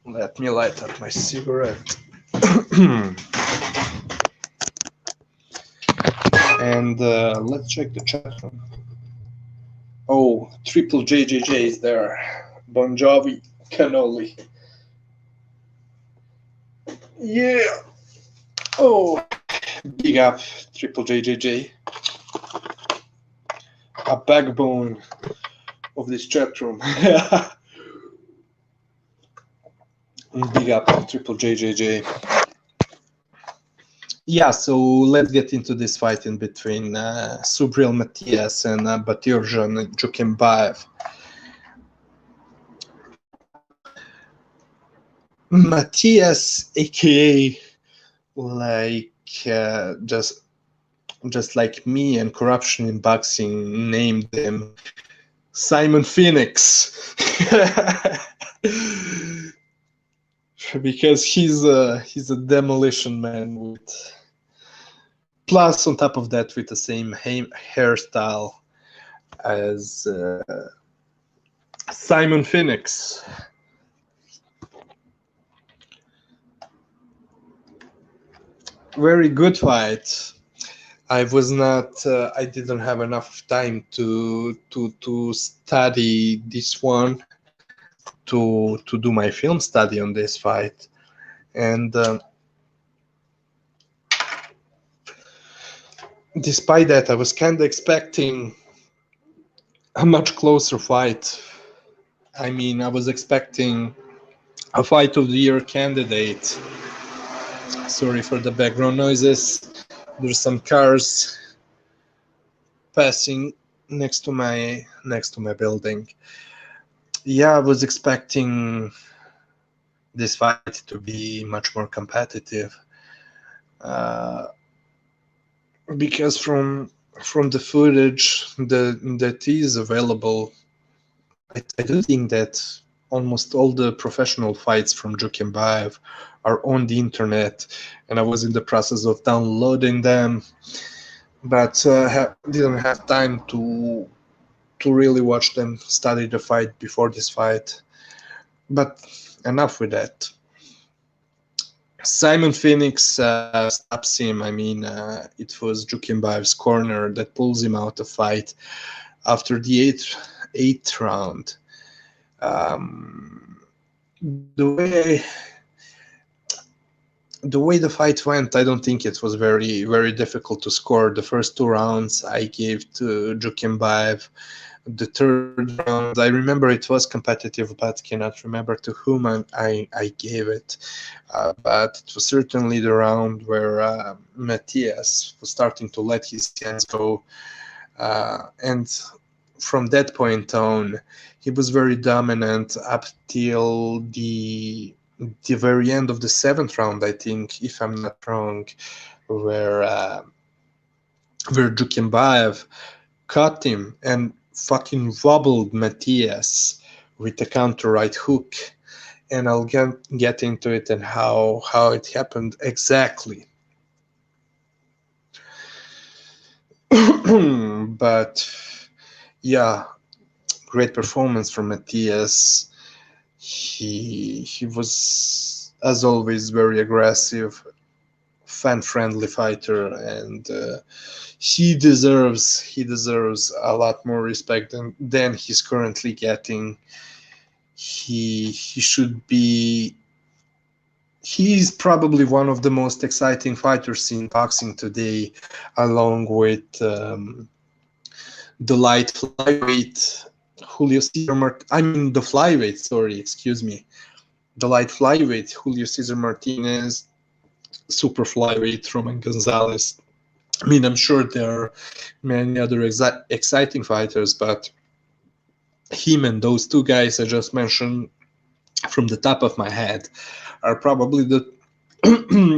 Let me light up my cigarette. And let's check the chat room. Oh, triple JJJ is there. Bon Jovi, cannoli. Yeah. Oh, big up, triple JJJ. A backbone of this chat room. Big up, triple JJJ. Yeah, so let's get into this fight in between Subriel Matias and Batyrzhan Jukembayev. Matias, aka like just like me and corruption in boxing, named him Simon Phoenix. Because he's a demolition man with, plus on top of that, with the same hairstyle as Simon Phoenix. Very good fight. I didn't have enough time to study this one, to do my film study on this fight, and despite that, I was kind of expecting a much closer fight. I mean, I was expecting a fight of the year candidate. Sorry for the background noises. There's some cars passing next to my building. Yeah, I was expecting this fight to be much more competitive, because from the footage that is available, I do think that almost all the professional fights from Jukembayev are on the internet, and I was in the process of downloading them, but didn't have time to really watch them, study the fight before this fight. But enough with that. Simon Phoenix stops him. I mean, it was Jukembayev's corner that pulls him out of fight after the eighth round. The way the fight went, I don't think it was very difficult to score. The first 2 rounds I gave to Jukembayev. The third round, I remember it was competitive, but cannot remember to whom I gave it. But it was certainly the round where Matias was starting to let his hands go. And from that point on, he was very dominant up till the very end of the 7th round, I think, if I'm not wrong, where Jukembayev caught him and fucking wobbled Matias with a counter right hook, and I'll get into it and how it happened exactly. But yeah, great performance from Matias. He was, as always, very aggressive, fan-friendly fighter, and he deserves a lot more respect than he's currently getting. He's probably one of the most exciting fighters in boxing today, along with the light flyweight Julio Cesar the flyweight, sorry, excuse me. The light flyweight Julio Cesar Martinez, super flyweight Roman Gonzalez. I mean, I'm sure there are many other exciting fighters, but him and those 2 guys I just mentioned from the top of my head are probably the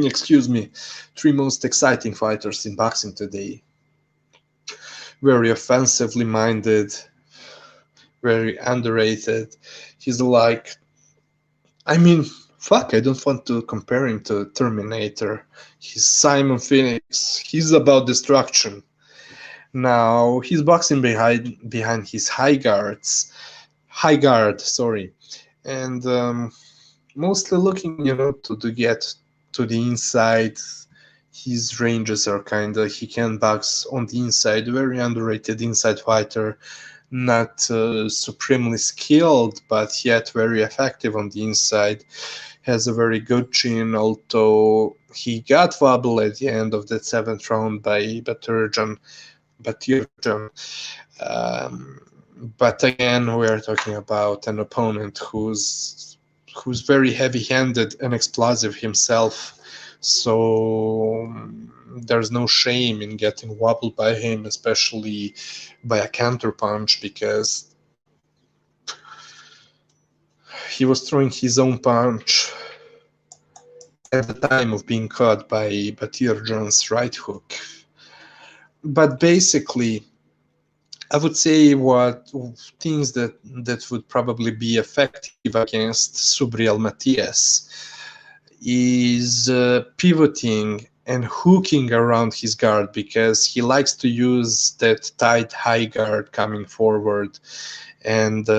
excuse me, 3 most exciting fighters in boxing today. Very offensively minded, very underrated. He's like, I mean, fuck, I don't want to compare him to Terminator. He's Simon Phoenix. He's about destruction. Now, he's boxing behind his high guard, and mostly looking, to get to the inside. His ranges are he can box on the inside. Very underrated inside fighter. Not supremely skilled, but yet very effective on the inside. Has a very good chin, although he got wobbled at the end of that 7th round by Batyrzhan. But again, we are talking about an opponent who's very heavy-handed and explosive himself. So there's no shame in getting wobbled by him, especially by a counter punch, because he was throwing his own punch at the time of being caught by Batyrzhan's right hook. But basically, I would say what things that would probably be effective against Subriel Matias is pivoting and hooking around his guard, because he likes to use that tight high guard coming forward. And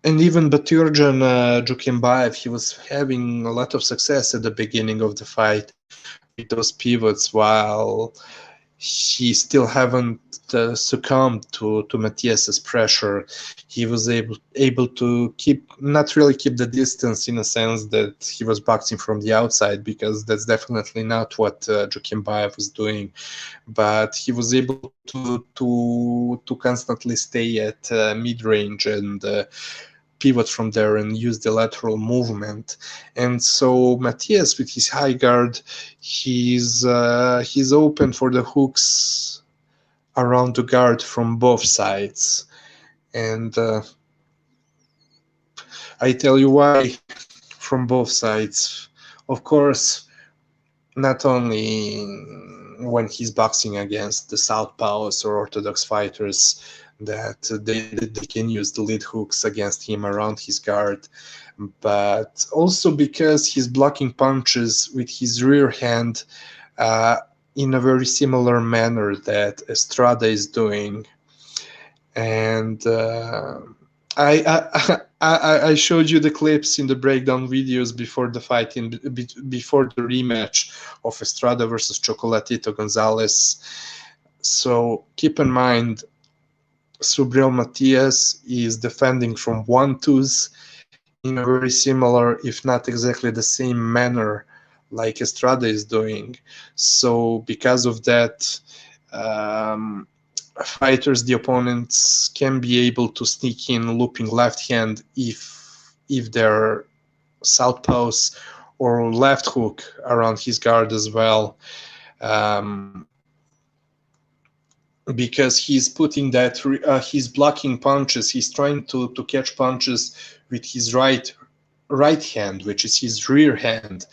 and even Batyrzhan Jukembayev, he was having a lot of success at the beginning of the fight with those pivots, while he still haven't succumbed to Matias's pressure. He was able to not really keep the distance, in a sense that he was boxing from the outside, because that's definitely not what Jukembayev was doing. But he was able to constantly stay at mid-range and pivot from there and use the lateral movement. And so Matias, with his high guard, he's open for the hooks around the guard from both sides. And I tell you why from both sides. Of course, not only when he's boxing against the southpaws or orthodox fighters, that they can use the lead hooks against him around his guard, but also because he's blocking punches with his rear hand in a very similar manner that Estrada is doing. And I showed you the clips in the breakdown videos before the fight, before the rematch of Estrada versus Chocolatito Gonzalez. So keep in mind, Subriel Matias is defending from 1-2s in a very similar, if not exactly the same manner like Estrada is doing. So because of that, fighters, the opponents, can be able to sneak in looping left hand if they're southpaws, or left hook around his guard as well. Because he's putting that, he's blocking punches, he's trying to catch punches with his right hand, which is his rear hand,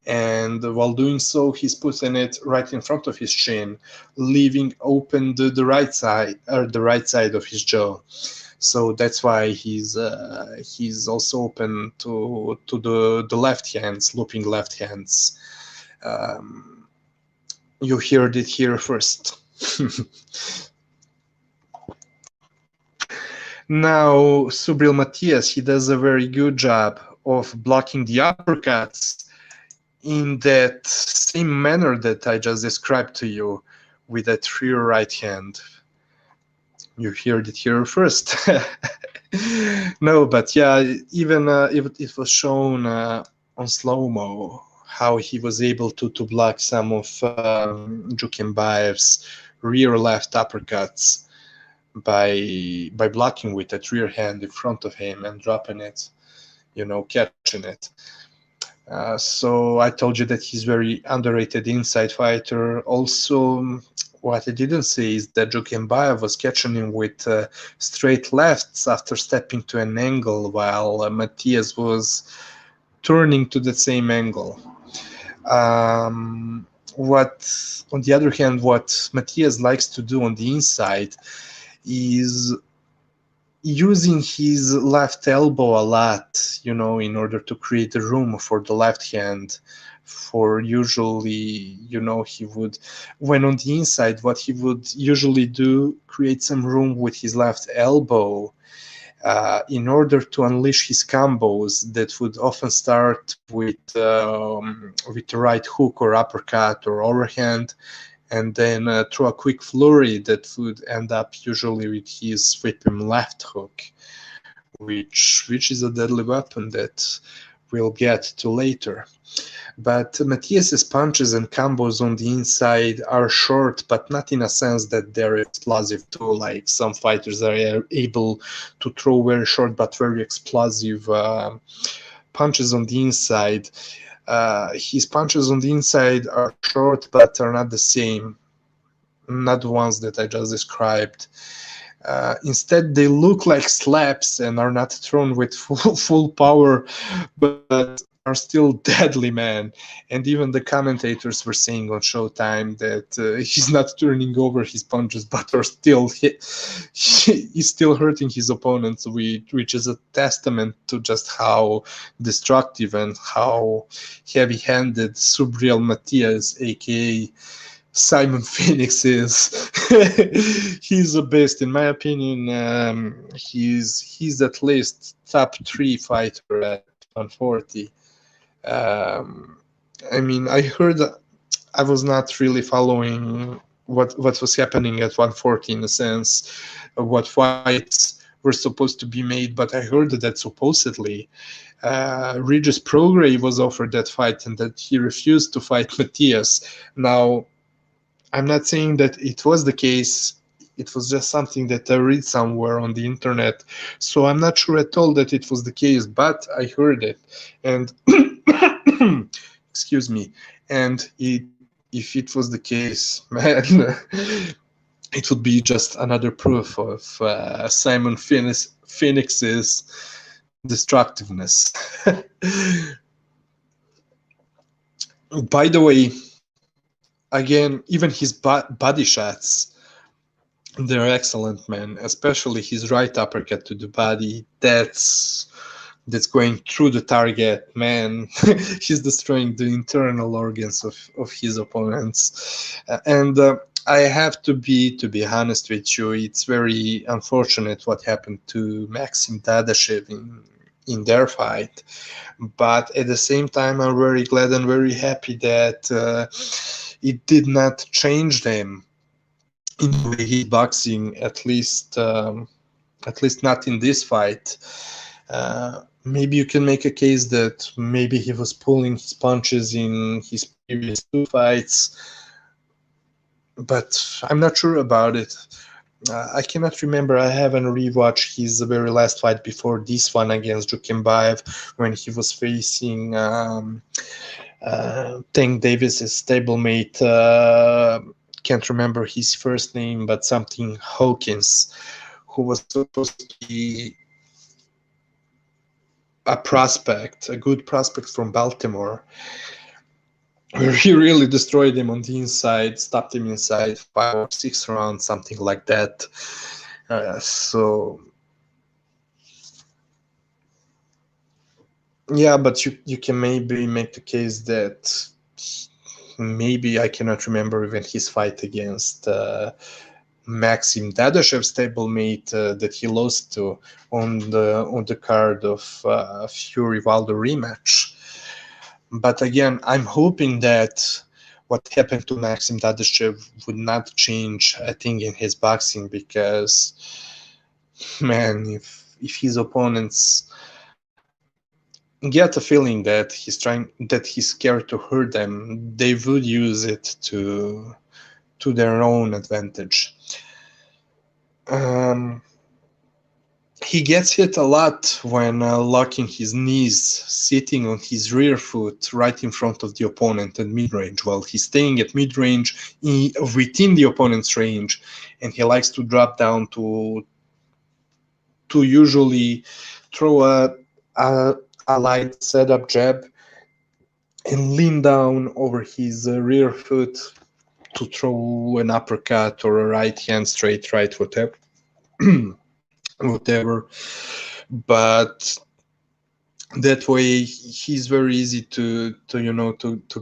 and while doing so he's putting it right in front of his chin, leaving open the right side, or the right side of his jaw. So that's why he's also open to the left hands, looping left hands. You heard it here first. Now, Subriel Matias, he does a very good job of blocking the uppercuts in that same manner that I just described to you, with that rear right hand. You heard it here first. No, but yeah, even it was shown on slow-mo how he was able to block some of Jukembayev's rear left uppercuts by blocking with that rear hand in front of him and dropping it, catching it. So I told you that he's very underrated inside fighter. Also, what I didn't say is that Jukembayev was catching him with straight lefts after stepping to an angle, while Matias was turning to the same angle. What, on the other hand, what Matias likes to do on the inside is using his left elbow a lot, in order to create the room for the left hand. For usually, he would, when on the inside, what he would usually do, create some room with his left elbow in order to unleash his combos that would often start with the right hook or uppercut or overhand, and then through a quick flurry that would end up usually with his sweeping left hook, which is a deadly weapon that we'll get to later. But Matias's punches and combos on the inside are short, but not in a sense that they're explosive too, like some fighters are able to throw very short but very explosive punches on the inside. His punches on the inside are short, but are not the same, not the ones that I just described. Instead, they look like slaps and are not thrown with full power, but are still deadly, man. And even the commentators were saying on Showtime that he's not turning over his punches, but are still he's still hurting his opponents, which is a testament to just how destructive and how heavy-handed Subriel Matias, aka Simon Phoenix, is. He's the best, in my opinion. He's at least top 3 fighter at 140. I mean, I heard, I was not really following what was happening at 140 in a sense of what fights were supposed to be made, but I heard that supposedly Regis Prograis was offered that fight and that he refused to fight Matias. Now, I'm not saying that it was the case. It was just something that I read somewhere on the internet. So I'm not sure at all that it was the case, but I heard it. And excuse me. And if it was the case, man, it would be just another proof of Simon Phoenix's destructiveness. By the way, again, even his body shots They're excellent, man. Especially his right uppercut to the body. That's going through the target, man. He's destroying the internal organs of his opponents. And I have to be honest with you, it's very unfortunate what happened to Maxim Dadashev in their fight. But at the same time, I'm very glad and very happy that it did not change them in the way he's boxing, at least not in this fight. Maybe you can make a case that maybe he was pulling his punches in his previous two fights, but I'm not sure about it. I cannot remember. I haven't rewatched his very last fight before this one against Jukembayev when he was facing Tank Davis's stablemate. Can't remember his first name, but something Hawkins, who was supposed to be a prospect, a good prospect from Baltimore, where he really destroyed him on the inside, stopped him inside 5 or 6 rounds, something like that. So yeah, but you can maybe make the case that maybe I cannot remember even his fight against Maxim Dadashev's stablemate that he lost to on the card of Fury Wilder rematch. But again, I'm hoping that what happened to Maxim Dadashev would not change a thing in his boxing, because man, if his opponents get a feeling that he's scared to hurt them, they would use it to their own advantage. He gets hit a lot when locking his knees, sitting on his rear foot right in front of the opponent at mid-range, while he's staying at mid-range within the opponent's range, and he likes to drop down to usually throw a light setup jab and lean down over his rear foot to throw an uppercut or a right hand, straight right, whatever. Whatever. But that way he's very easy to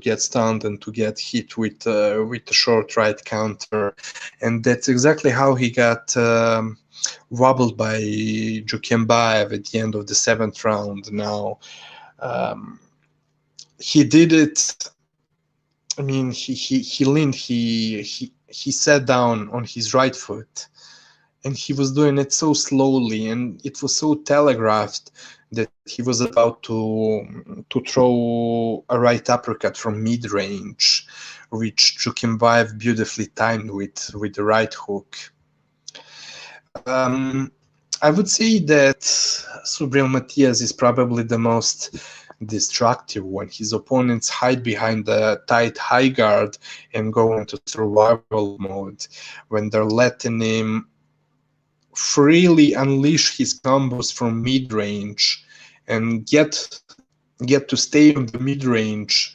get stunned and to get hit with the short right counter, and that's exactly how he got wobbled by Jukembayev at the end of the 7th round. Now he did it. I mean, he leaned, he sat down on his right foot, and he was doing it so slowly, and it was so telegraphed that he was about to throw a right uppercut from mid-range, which Jukembayev beautifully timed with the right hook. I would say that Subriel Matias is probably the most destructive when his opponents hide behind the tight high guard and go into survival mode, when they're letting him freely unleash his combos from mid-range and get to stay on the mid-range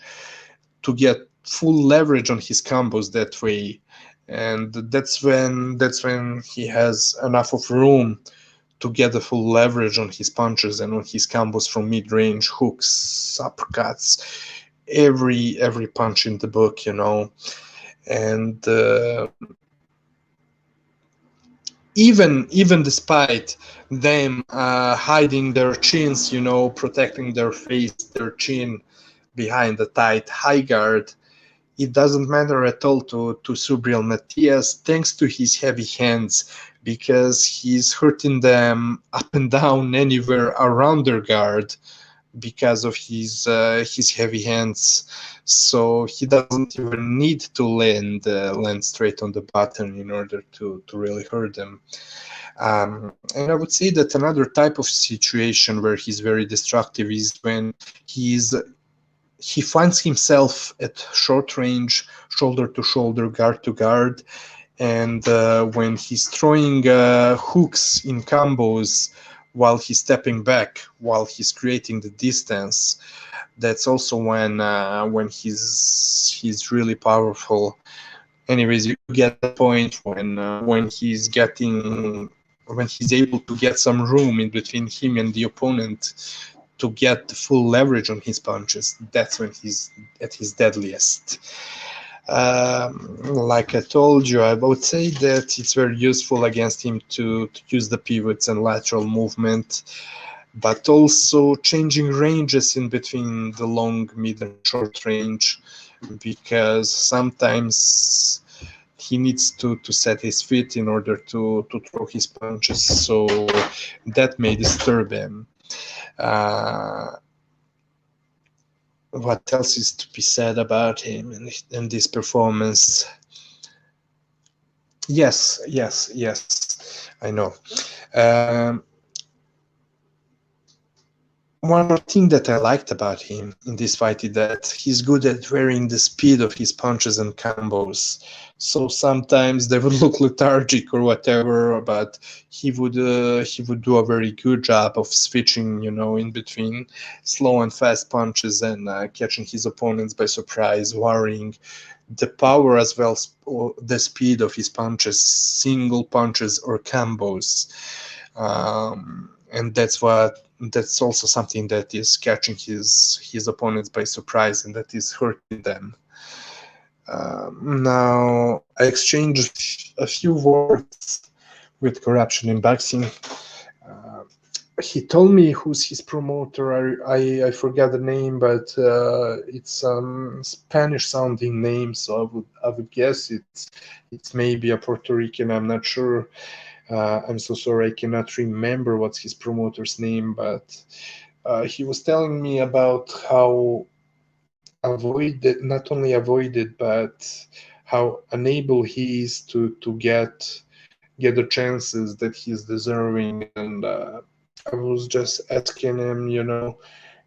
to get full leverage on his combos that way. And that's when he has enough of room to get the full leverage on his punches and on his combos from mid-range, hooks, uppercuts, every punch in the book, and even despite them hiding their chins, protecting their face, their chin behind the tight high guard, it doesn't matter at all to Subriel Matias, thanks to his heavy hands, because he's hurting them up and down anywhere around their guard because of his heavy hands. So he doesn't even need to land straight on the button in order to really hurt them. And I would say that another type of situation where he's very destructive is when he finds himself at short range, shoulder to shoulder, guard to guard, and when he's throwing hooks in combos while he's stepping back, while he's creating the distance, that's also when he's really powerful. anyways, you get the point when he's able to get some room in between him and the opponent to get the full leverage on his punches. That's when he's at his deadliest. Like I told you, I would say that it's very useful against him to use the pivots and lateral movement, but also changing ranges in between the long, mid, and short range, because sometimes he needs to set his feet in order to throw his punches, so that may disturb him. What else is to be said about him and this performance? Yes, I know. One more thing that I liked about him in this fight is that he's good at varying the speed of his punches and combos. So sometimes they would look lethargic or whatever, but he would do a very good job of switching, in between slow and fast punches and catching his opponents by surprise, varying the power as well as the speed of his punches, single punches or combos. And that's also something that is catching his opponents by surprise and that is hurting them. Now, I exchanged a few words with Corruption in Boxing. He told me who's his promoter. I forget the name, but it's some Spanish-sounding name, so I would guess it's maybe a Puerto Rican. I'm not sure. I'm so sorry, I cannot remember what's his promoter's name, but he was telling me about how not only avoided, but how unable he is to get the chances that he's deserving. And I was just asking him,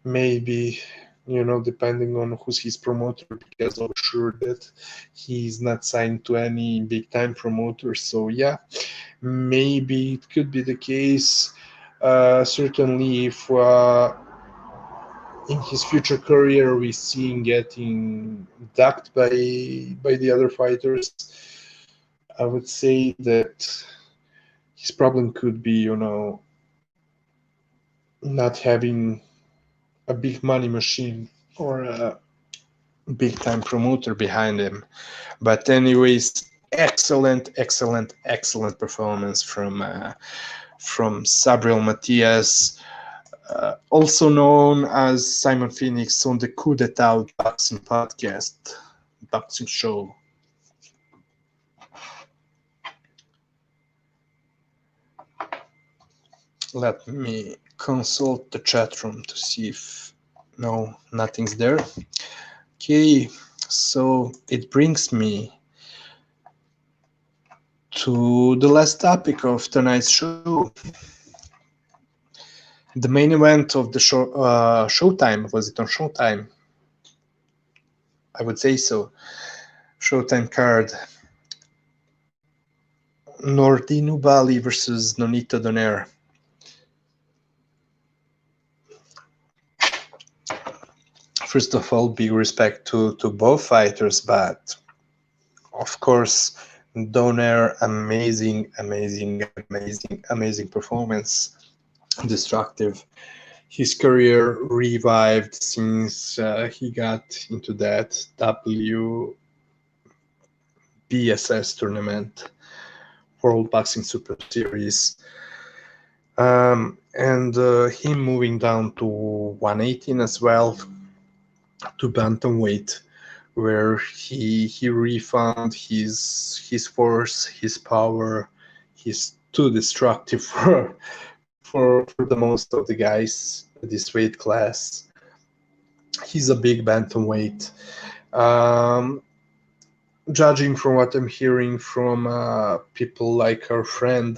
maybe, depending on who's his promoter, because I'm sure that he's not signed to any big time promoter. So yeah, maybe it could be the case. Certainly, if in his future career we see him getting ducked by the other fighters, I would say that his problem could be, not having a big money machine or a big time promoter behind him. But anyways, excellent performance from Subriel Matias, also known as Simon Phoenix on the COUP Boxing podcast, boxing show. Let me consult the chat room to see if no, nothing's there. Okay, so it brings me to the last topic of tonight's show. The main event of the show, Showtime. Was it on Showtime? I would say so. Showtime card. Nordine Oubaali versus Nonito Donaire. First of all, big respect to both fighters, but of course, Donaire, amazing performance. Destructive. His career revived since he got into that WBSS tournament, World Boxing Super Series. And him moving down to 118 as well, to bantamweight, where he refound his force, his power. He's too destructive for the most of the guys at this weight class. He's a big bantamweight. Judging from what I'm hearing from people like our friend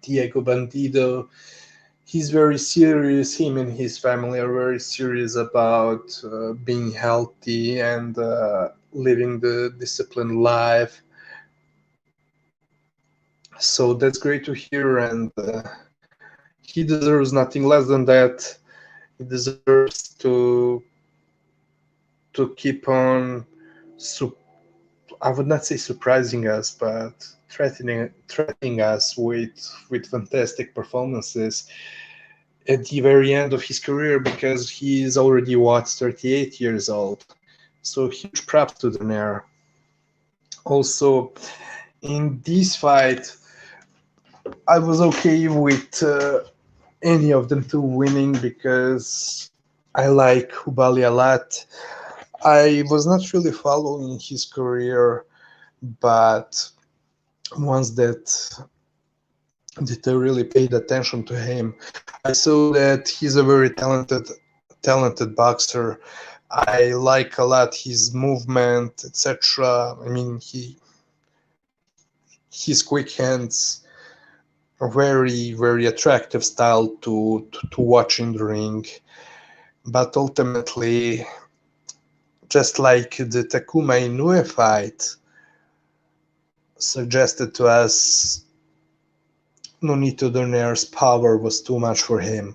Diego Bandido, he's very serious. Him and his family are very serious about being healthy and living the disciplined life. So that's great to hear, and he deserves nothing less than that. He deserves to keep on I would not say surprising us, but threatening us with fantastic performances at the very end of his career, because he is already, what, 38 years old. So huge props to Donaire. Also, in this fight, I was okay with any of them two winning, because I like Oubaali a lot. I was not really following his career, but once that I really paid attention to him, I saw that he's a very talented boxer. I like a lot his movement, etc. I mean, his quick hands, a very attractive style to watch in the ring. But ultimately, just like the Takuma Inoue fight suggested to us, Nonito Donaire's power was too much for him.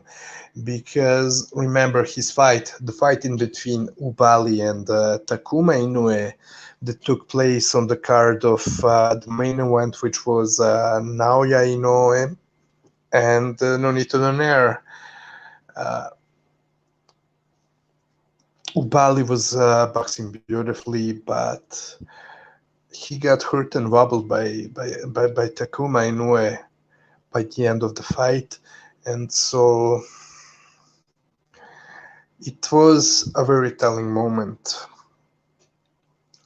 Because remember the fight in between Oubaali and Takuma Inoue that took place on the card of the main event, which was Naoya Inoue and Nonito Donaire. Oubaali was boxing beautifully, but he got hurt and wobbled by Takuma Inoue by the end of the fight, and so it was a very telling moment.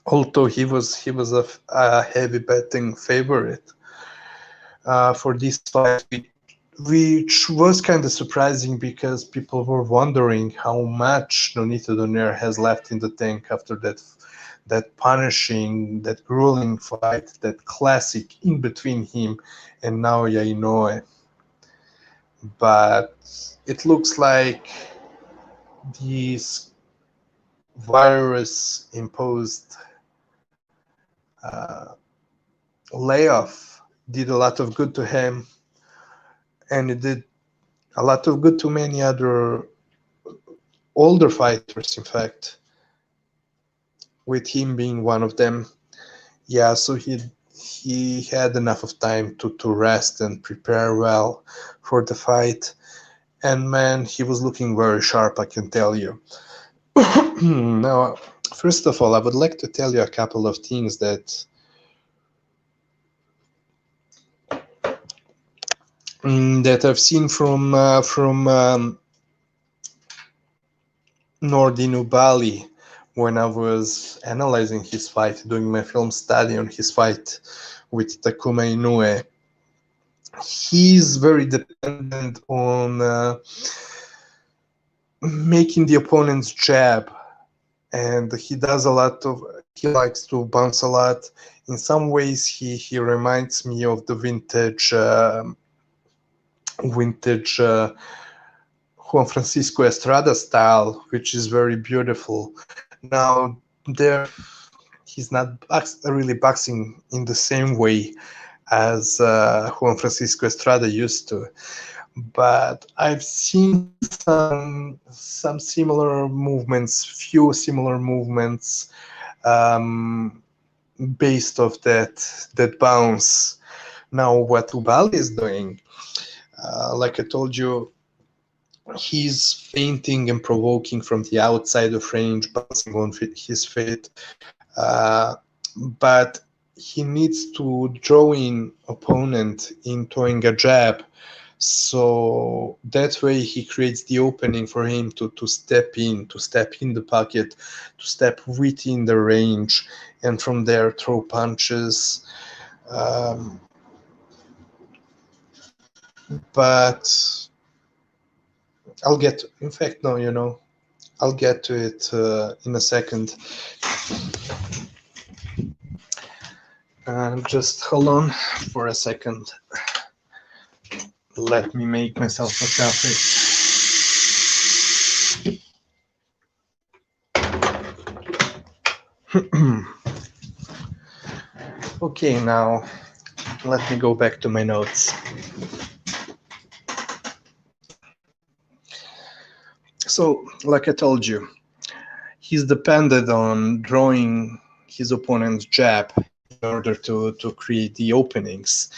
Although he was a heavy betting favorite for this fight, which was kind of surprising, because people were wondering how much Nonito Donaire has left in the tank after that punishing, that grueling fight, that classic in between him and Naoya Inoue. But it looks like this virus-imposed layoff did a lot of good to him, and it did a lot of good to many other older fighters, in fact, with him being one of them. Yeah, so he had enough of time to rest and prepare well for the fight, and man, he was looking very sharp, I can tell you. Now, first of all, I would like to tell you a couple of things that I've seen from Nordine Oubaali when I was analyzing his fight, doing my film study on his fight with Takuma Inoue. He's very dependent on making the opponent's jab, and he likes to bounce a lot. In some ways, he reminds me of the vintage Juan Francisco Estrada style, which is very beautiful. Now, he's not really boxing in the same way as Juan Francisco Estrada used to, but I've seen some similar movements, few similar movements based off that bounce. Now, what Oubaali is doing, like I told you, he's feinting and provoking from the outside of range, bouncing on his feet, but he needs to draw in opponent in throwing a jab, so that way he creates the opening for him to step in the pocket, to step within the range, and from there throw punches. But I'll get to, in fact, no, I'll get to it in a second. Just hold on for a second. Let me make myself a coffee. Okay, now let me go back to my notes. So, like I told you, he's dependent on drawing his opponent's jab in order to create the openings.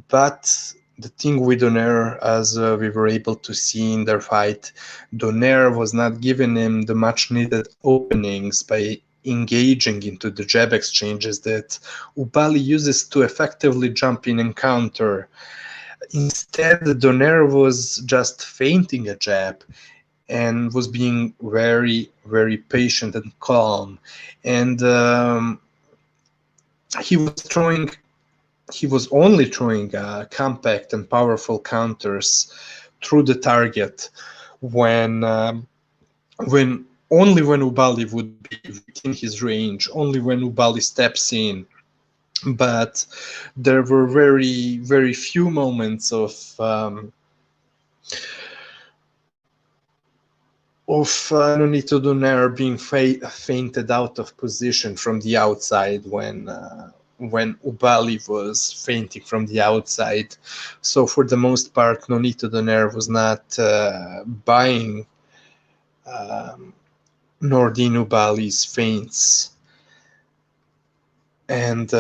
But the thing with Donaire, as we were able to see in their fight, Donaire was not giving him the much needed openings by engaging into the jab exchanges that Oubaali uses to effectively jump in and counter. Instead, Donaire was just feinting a jab and was being very, very patient and calm. And he was only throwing compact and powerful counters through the target when only when Oubaali would be within his range, only when Oubaali steps in. But there were very, very few moments of Nonito Donaire being feinted out of position from the outside when Oubaali was feinting from the outside. So for the most part, Nonito Donaire was not buying Nordine Oubaali's feints and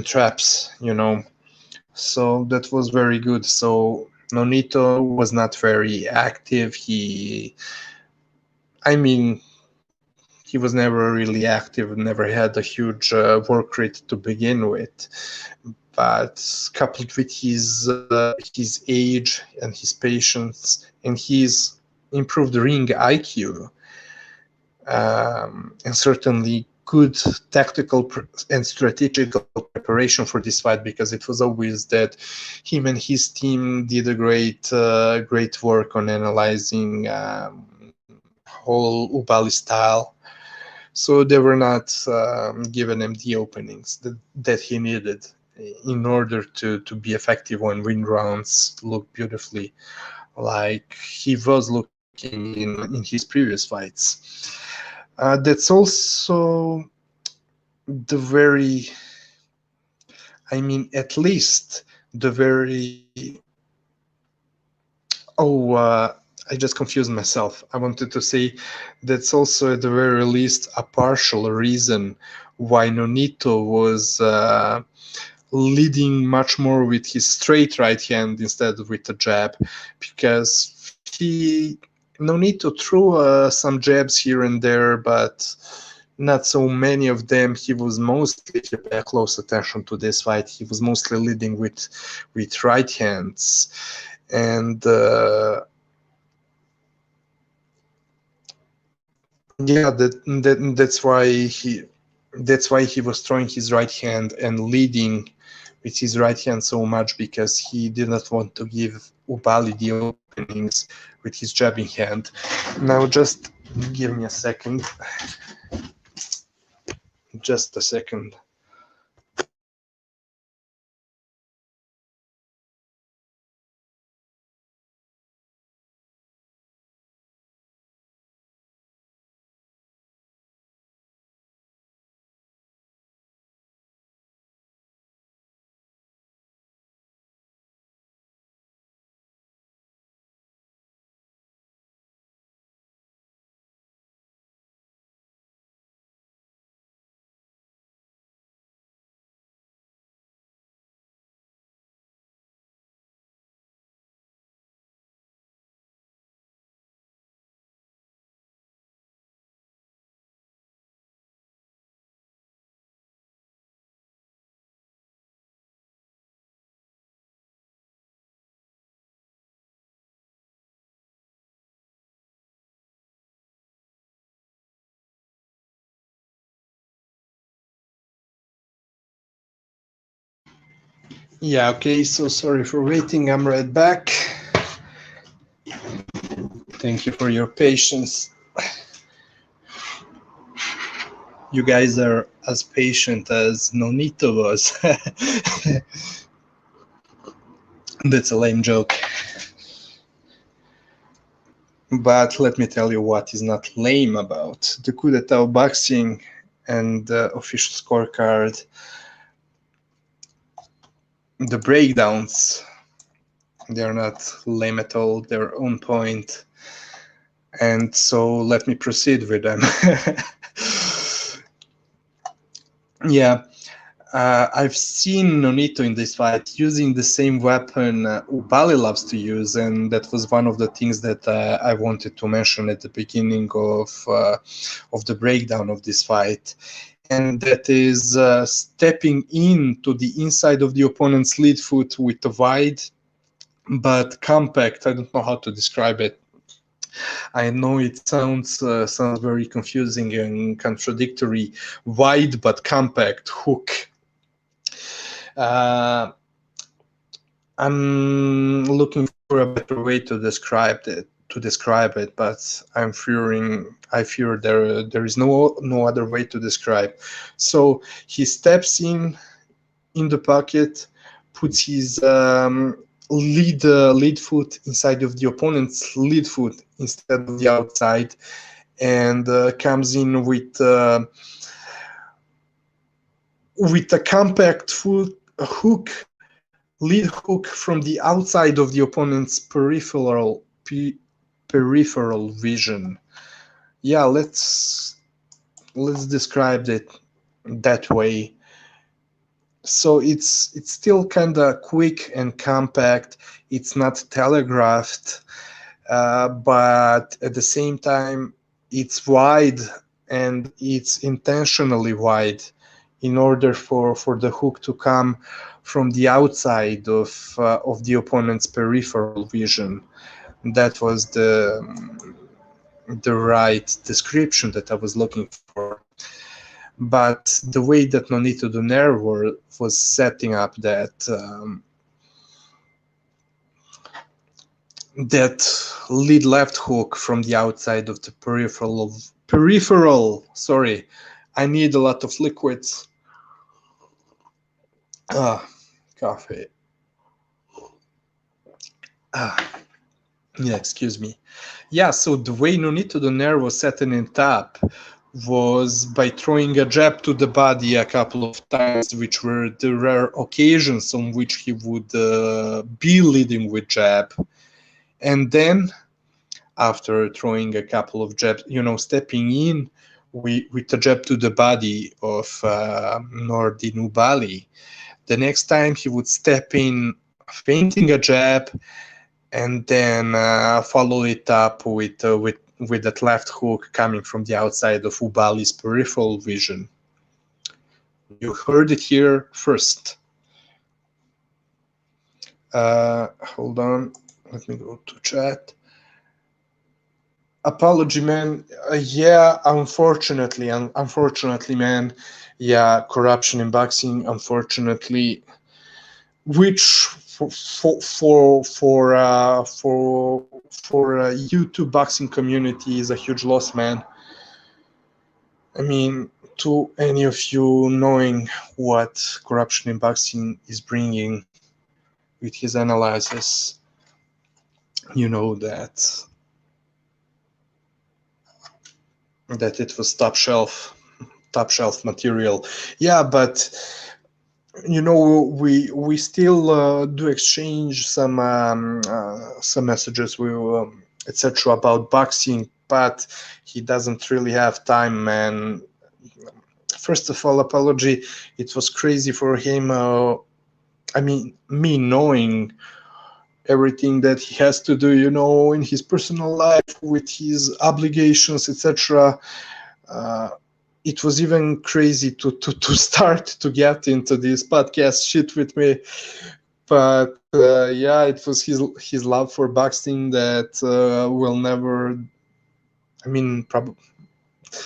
traps, you know. So that was very good. So Nonito was not very active. I mean, he was never really active, never had a huge work rate to begin with. But coupled with his age and his patience and his improved ring IQ, and certainly good tactical and strategical preparation for this fight, because it was obvious that him and his team did a great work on analyzing whole Oubaali style. So they were not giving him the openings that he needed in order to be effective when win rounds look beautifully like he was looking in his previous fights. That's also the very, I mean, at least the very, I just confused myself. I wanted to say that's also at the very least a partial reason why Nonito was leading much more with his straight right hand instead of with the jab, because Nonito threw some jabs here and there, but not so many of them. He was mostly, if you pay close attention to this fight, he was mostly leading with right hands. And yeah, that's why he was throwing his right hand and leading with his right hand so much, because he did not want to give Oubaali the openings with his jabbing hand. Now just give me a second. Just a second. Yeah, okay, so sorry for waiting. I'm right back. Thank you for your patience. You guys are as patient as Nonito was. That's a lame joke. But let me tell you what is not lame about the coup d'etat of boxing and the official scorecard. The breakdowns, they're not lame at all, they're on point. And so let me proceed with them. Yeah. I've seen Nonito in this fight using the same weapon Oubaali loves to use, and that was one of the things that I wanted to mention at the beginning of the breakdown of this fight, and that is stepping into the inside of the opponent's lead foot with a wide but compact. I don't know how to describe it. I know it sounds very confusing and contradictory. Wide but compact hook. Uh, I'm looking for a better way to describe it, but I fear there is no other way to describe. So he steps in the pocket, puts his lead foot inside of the opponent's lead foot instead of the outside, and comes in with a compact foot hook, lead hook from the outside of the opponent's peripheral vision. Yeah, let's describe it that way. So it's still kind of quick and compact. It's not telegraphed, but at the same time, it's wide, and it's intentionally wide in order for the hook to come from the outside of the opponent's peripheral vision. That was the right description that I was looking for. But the way that Nonito Donaire was setting up that lead left hook from the outside of the peripheral. Sorry, I need a lot of liquids. Coffee. Yeah, excuse me. Yeah, so the way Nonito Donaire was setting it up was by throwing a jab to the body a couple of times, which were the rare occasions on which he would be leading with jab. And then, after throwing a couple of jabs, stepping in with a jab to the body of Nordine Oubaali, the next time he would step in, feinting a jab, and then follow it up with that left hook coming from the outside of Oubaali's peripheral vision. You heard it here first. Hold on, let me go to chat. Apology, man. Yeah, unfortunately, man. Yeah, corruption in boxing, unfortunately, which for YouTube boxing community is a huge loss, man. I mean, to any of you knowing what corruption in boxing is bringing with his analysis, you know that it was top shelf material. Yeah, but we still do exchange some messages with etc. about boxing, but he doesn't really have time, man. First of all, apology. It was crazy for him. I mean, me knowing everything that he has to do, in his personal life with his obligations, etc. It was even crazy to start to get into this podcast shit with me, but yeah, it was his love for boxing that will never. I mean, probably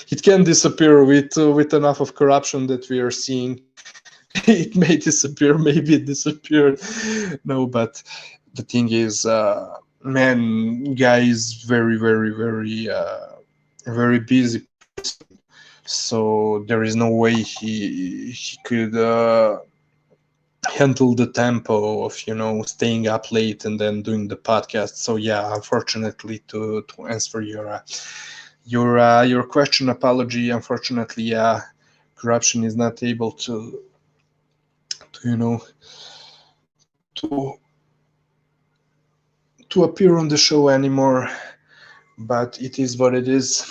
it can disappear with enough of corruption that we are seeing. It may disappear, maybe it disappeared. No, but the thing is, man, guy is very, very, very, very busy. So there is no way he could handle the tempo of staying up late and then doing the podcast. So yeah, unfortunately, to answer your question, apology. Unfortunately, yeah, corruption is not able to to to appear on the show anymore. But it is what it is.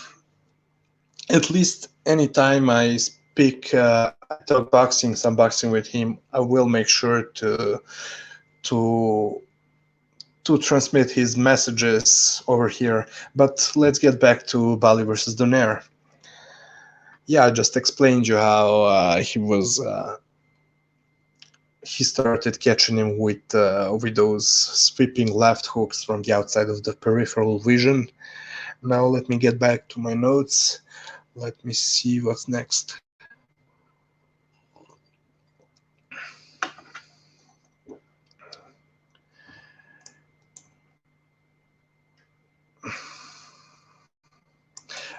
At least anytime I pick talk boxing, some boxing with him, I will make sure to transmit his messages over here. But let's get back to Oubaali versus Donaire. Yeah, I just explained you how he started catching him with those sweeping left hooks from the outside of the peripheral vision. Now let me get back to my notes. Let me see what's next.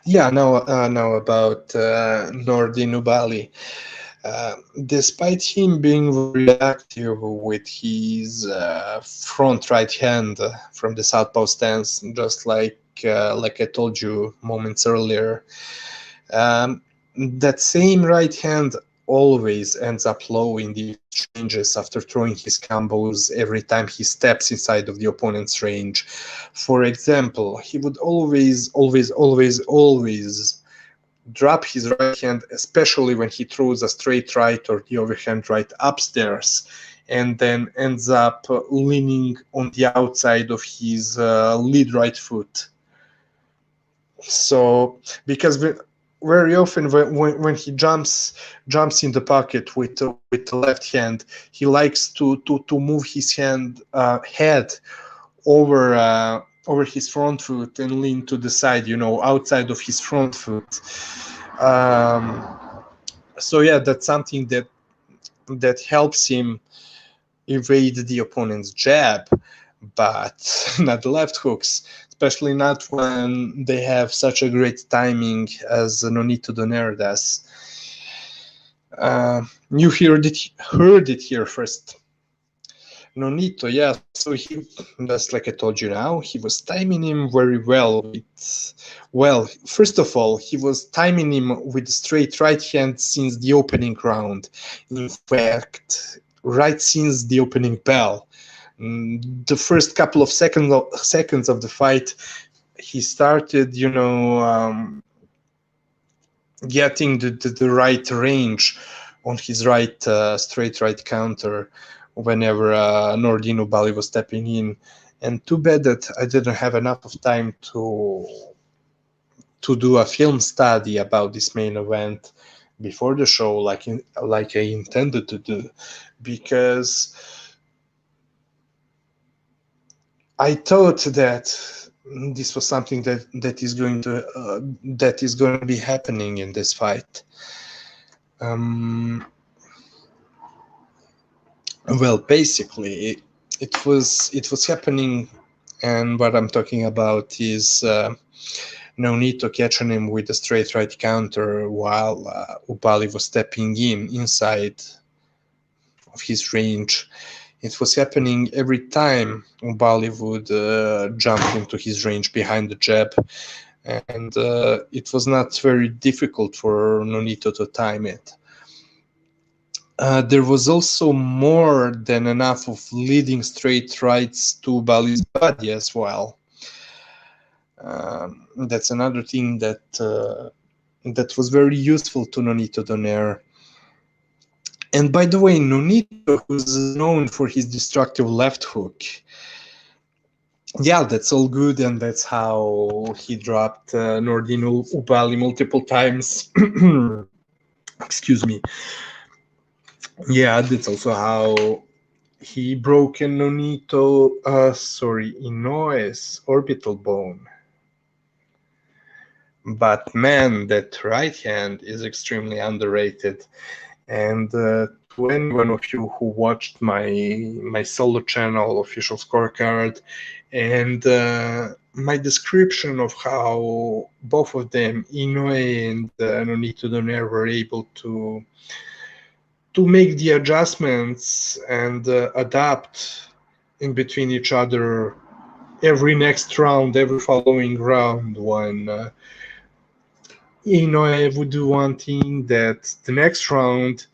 Yeah, now about Nordine Oubaali. Despite him being very active with his front right hand from the southpaw stance, just like I told you moments earlier, that same right hand always ends up low in the exchanges after throwing his combos every time he steps inside of the opponent's range. For example, he would always drop his right hand, especially when he throws a straight right or the overhand right upstairs, and then ends up leaning on the outside of his lead right foot. So, because very often when he jumps in the pocket with the left hand, he likes to move his head over his front foot and lean to the side, outside of his front foot. So yeah, that's something that helps him evade the opponent's jab, but not the left hooks, especially not when they have such a great timing as Nonito Donaire does. You heard it here first. Nonito, yeah, so he, just like I told you now, he was timing him very well. Well, first of all, he was timing him with straight right hand since the opening round. In fact, right since the opening bell. The first couple of seconds of the fight, he started, getting the right range on his right straight right counter whenever Nordine Oubaali was stepping in. And too bad that I didn't have enough of time to do a film study about this main event before the show, like I intended to do, because I thought that this was something that is going to be happening in this fight. Well, basically, it was happening, and what I'm talking about is Nonito catching him with a straight right counter while Oubaali was stepping inside of his range. It was happening every time Oubaali would jump into his range behind the jab, and it was not very difficult for Nonito to time it. There was also more than enough of leading straight rights to Oubaali's body as well. That's another thing that was very useful to Nonito Donaire. And by the way, Nonito, who's known for his destructive left hook, yeah, that's all good, and that's how he dropped Nordine Oubaali multiple times. Excuse me. Yeah, that's also how he broke Inoe's orbital bone. But man, that right hand is extremely underrated. And to anyone of you who watched my solo channel official scorecard and my description of how both of them, Inoue and Nonito Donaire, were able to make the adjustments and adapt in between each other every next round, every following round, when Inoue would do one thing, that the next round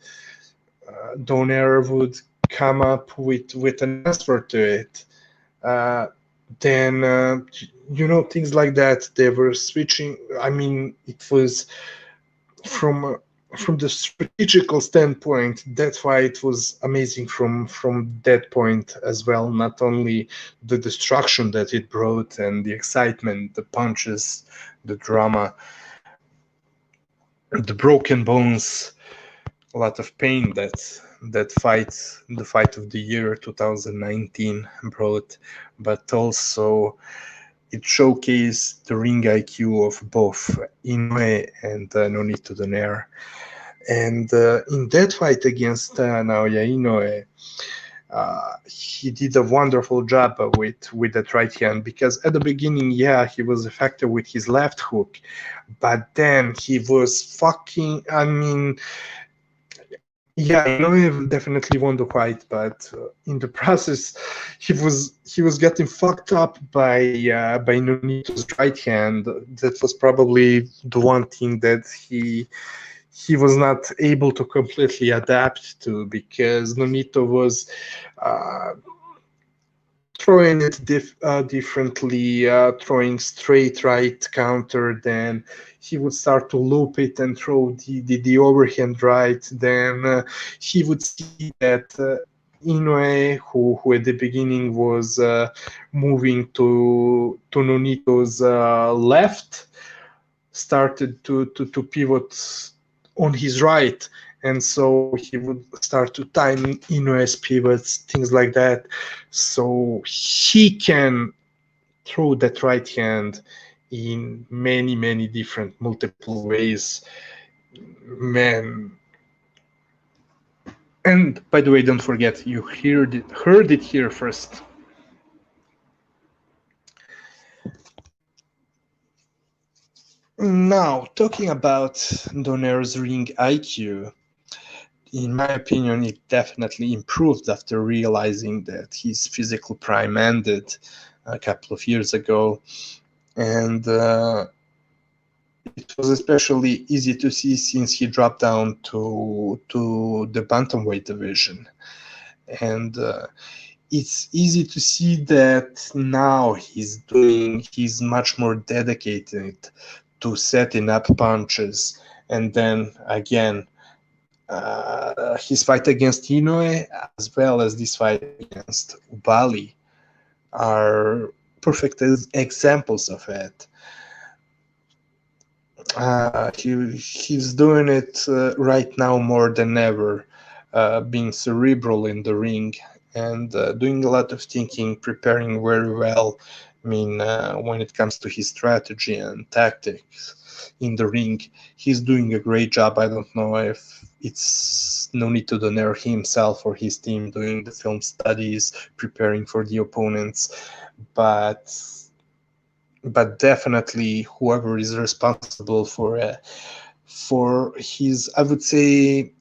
Donaire would come up with an answer to it. Then things like that. They were switching. I mean, it was from from the strategical standpoint, that's why it was amazing from that point as well. Not only the destruction that it brought and the excitement, the punches, the drama, the broken bones, a lot of pain that the fight of the year 2019 brought, but also it showcased the ring IQ of both Inoue and Nonito Donaire. And in that fight against Naoya Inoue, he did a wonderful job with that right hand, because at the beginning, yeah, he was effective with his left hook, but then he was fucking, I mean, yeah, Inoue definitely won the fight, but in the process, he was getting fucked up by Nonito's right hand. That was probably the one thing that he was not able to completely adapt to, because Nonito was uh, throwing it differently, throwing straight right counter, then he would start to loop it and throw the overhand right, then he would see that Inoue, who at the beginning was moving to Nonito's left, started to pivot on his right, and so he would start to time Inoue's pivots, things like that. So he can throw that right hand in many different multiple ways, man. And by the way, don't forget, you heard it here first. Now, talking about Donaire's ring IQ, in my opinion, it definitely improved after realizing that his physical prime ended a couple of years ago. And it was especially easy to see since he dropped down to the bantamweight division. And it's easy to see that now he's much more dedicated to setting up punches. And then again, his fight against Inoue, as well as this fight against Oubaali, are perfect examples of it. He's doing it right now more than ever, being cerebral in the ring and doing a lot of thinking, preparing very well. I mean, when it comes to his strategy and tactics in the ring, he's doing a great job. I don't know if it's Nonito Donaire himself or his team doing the film studies, preparing for the opponents, but definitely whoever is responsible for his, I would say,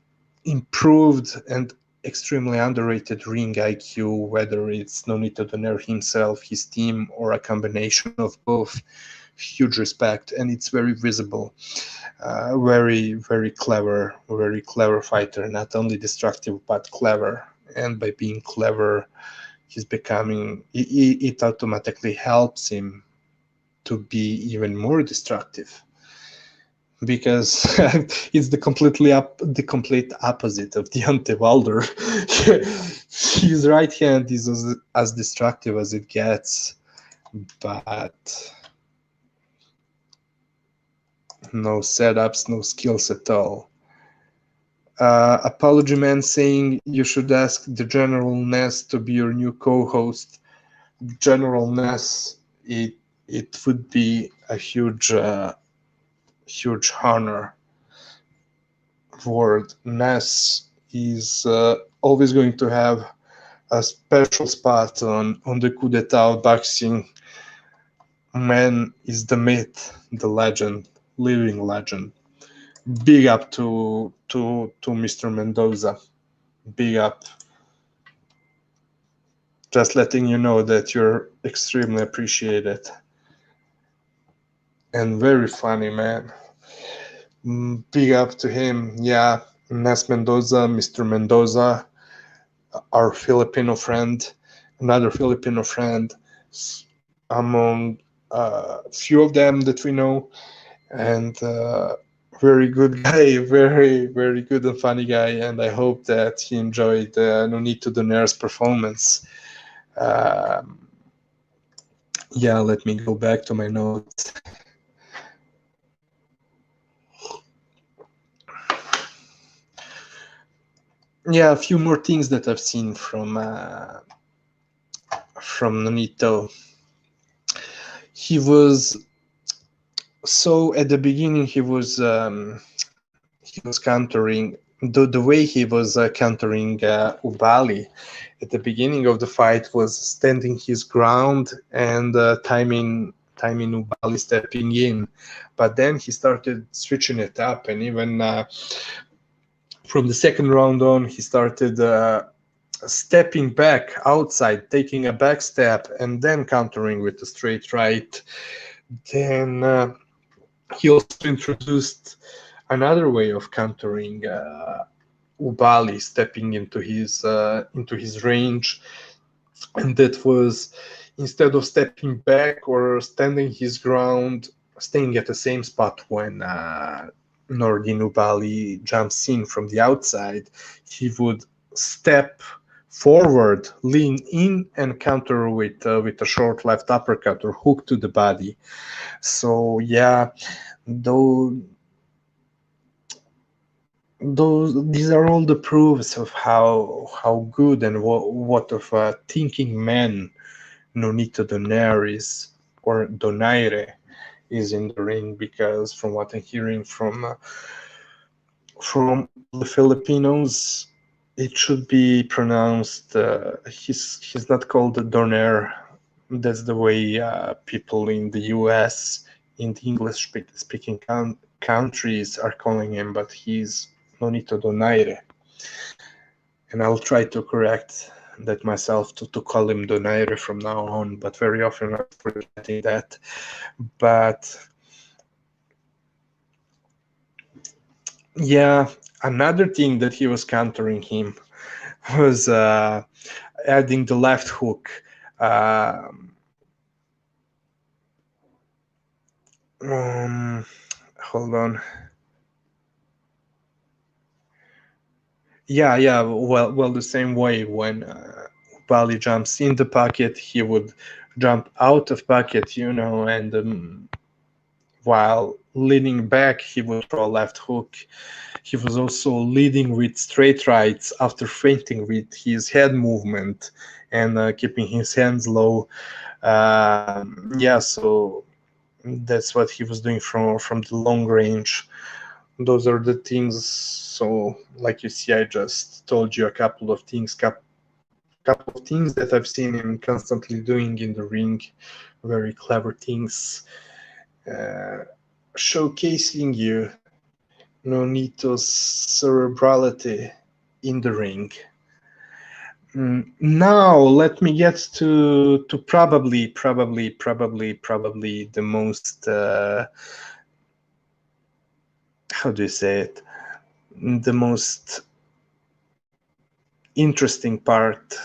improved and extremely underrated ring IQ, whether it's Nonito Donaire himself, his team, or a combination of both. Huge respect, and it's very visible. Very clever fighter. Not only destructive but clever. And by being clever, he's becoming. It automatically helps him to be even more destructive, because it's the complete opposite of Deontay Wilder. His right hand is as destructive as it gets, but no setups, no skills at all. Apology Man saying you should ask the General Ness to be your new co-host. General Ness, it would be a huge honor. Word Ness is always going to have a special spot on the coup d'etat of boxing. Man is the myth, the legend, living legend. Big up to Mr. Mendoza. Big up. Just letting you know that you're extremely appreciated. And very funny, man. Big up to him. Yeah, Nes Mendoza, Mr. Mendoza, our Filipino friend, another Filipino friend among few of them that we know, and Very good guy, very good and funny guy, and I hope that he enjoyed Nonito Donaire's performance. Um, yeah, let me go back to my notes. Yeah, a few more things that I've seen from Nonito. He was so at the beginning he was countering the way he was countering Oubaali at the beginning of the fight was standing his ground and timing Oubaali stepping in, but then he started switching it up, and even from the second round on he started stepping back outside, taking a back step, and then countering with a straight right. Then he also introduced another way of countering Oubaali, stepping into his range, and that was instead of stepping back or standing his ground, staying at the same spot when Nordine Oubaali jumps in from the outside, he would step forward, lean in, and counter with a short left uppercut or hook to the body. So yeah, though these are all the proofs of how good and what of a thinking man Nonito Donaire is, or Donaire is in the ring, because from what I'm hearing from all the Filipinos, it should be pronounced. He's not called Donaire. That's the way people in the U.S. in the English-speaking countries are calling him, but he's Nonito Donaire, and I'll try to correct that myself to call him Donaire from now on, but very often I'm forgetting that. But yeah, another thing that he was countering him was adding the left hook. Hold on. Yeah. Well, the same way when Oubaali jumps in the pocket, he would jump out of pocket, and while leaning back, he would throw a left hook. He was also leading with straight rights after feinting with his head movement and keeping his hands low. Yeah, so that's what he was doing from the long range. Those are the things. So, like you see, I just told you a couple of things, couple of things that I've seen him constantly doing in the ring. Very clever things, showcasing you Nonito's cerebrality in the ring. Now let me get to probably the most how do you say it? The most interesting part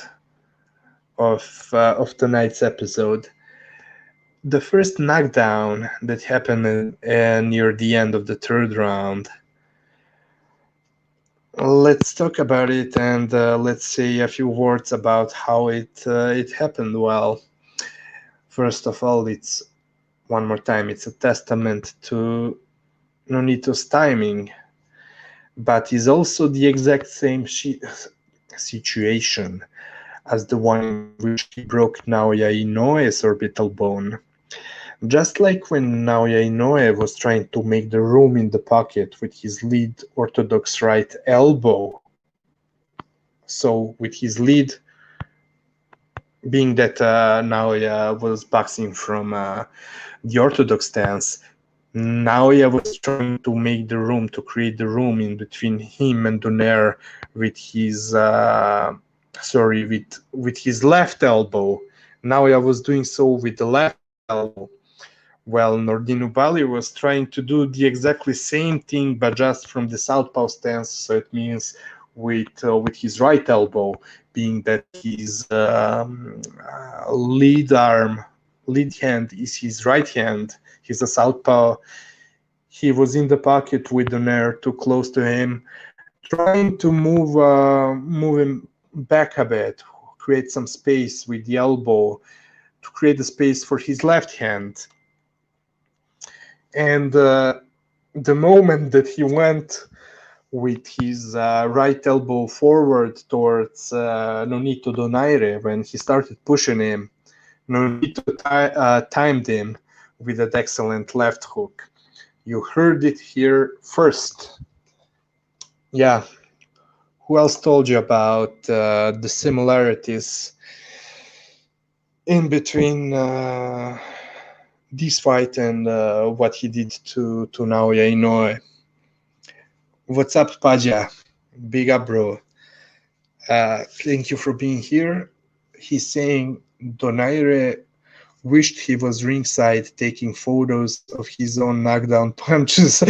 of tonight's episode. The first knockdown that happened near the end of the third round. Let's talk about it, and let's say a few words about how it happened. Well, first of all, it's one more time, it's a testament to Nonito's timing, but is also the exact same situation as the one in which he broke Naoya Inoue's orbital bone. Just like when Naoya Inoue was trying to make the room in the pocket with his lead orthodox right elbow. So with his lead, being that Naoya was boxing from the orthodox stance, Naoya was trying to make the room, to create the room in between him and Donaire with his with his left elbow. Naoya was doing so with the left elbow. Well, Nordine Oubaali was trying to do the exactly same thing, but just from the southpaw stance. So it means with his right elbow, being that his lead hand is his right hand. He's a southpaw. He was in the pocket with Donaire, too close to him, trying to move him back a bit, create some space with the elbow to create the space for his left hand. And the moment that he went with his right elbow forward towards Nonito Donaire, when he started pushing him, Nonito timed him with an excellent left hook. You heard it here first. Yeah. Who else told you about the similarities in between this fight and what he did to Naoya Inoue? What's up, Paja? Big up, bro. Thank you for being here. He's saying Donaire wished he was ringside taking photos of his own knockdown punches.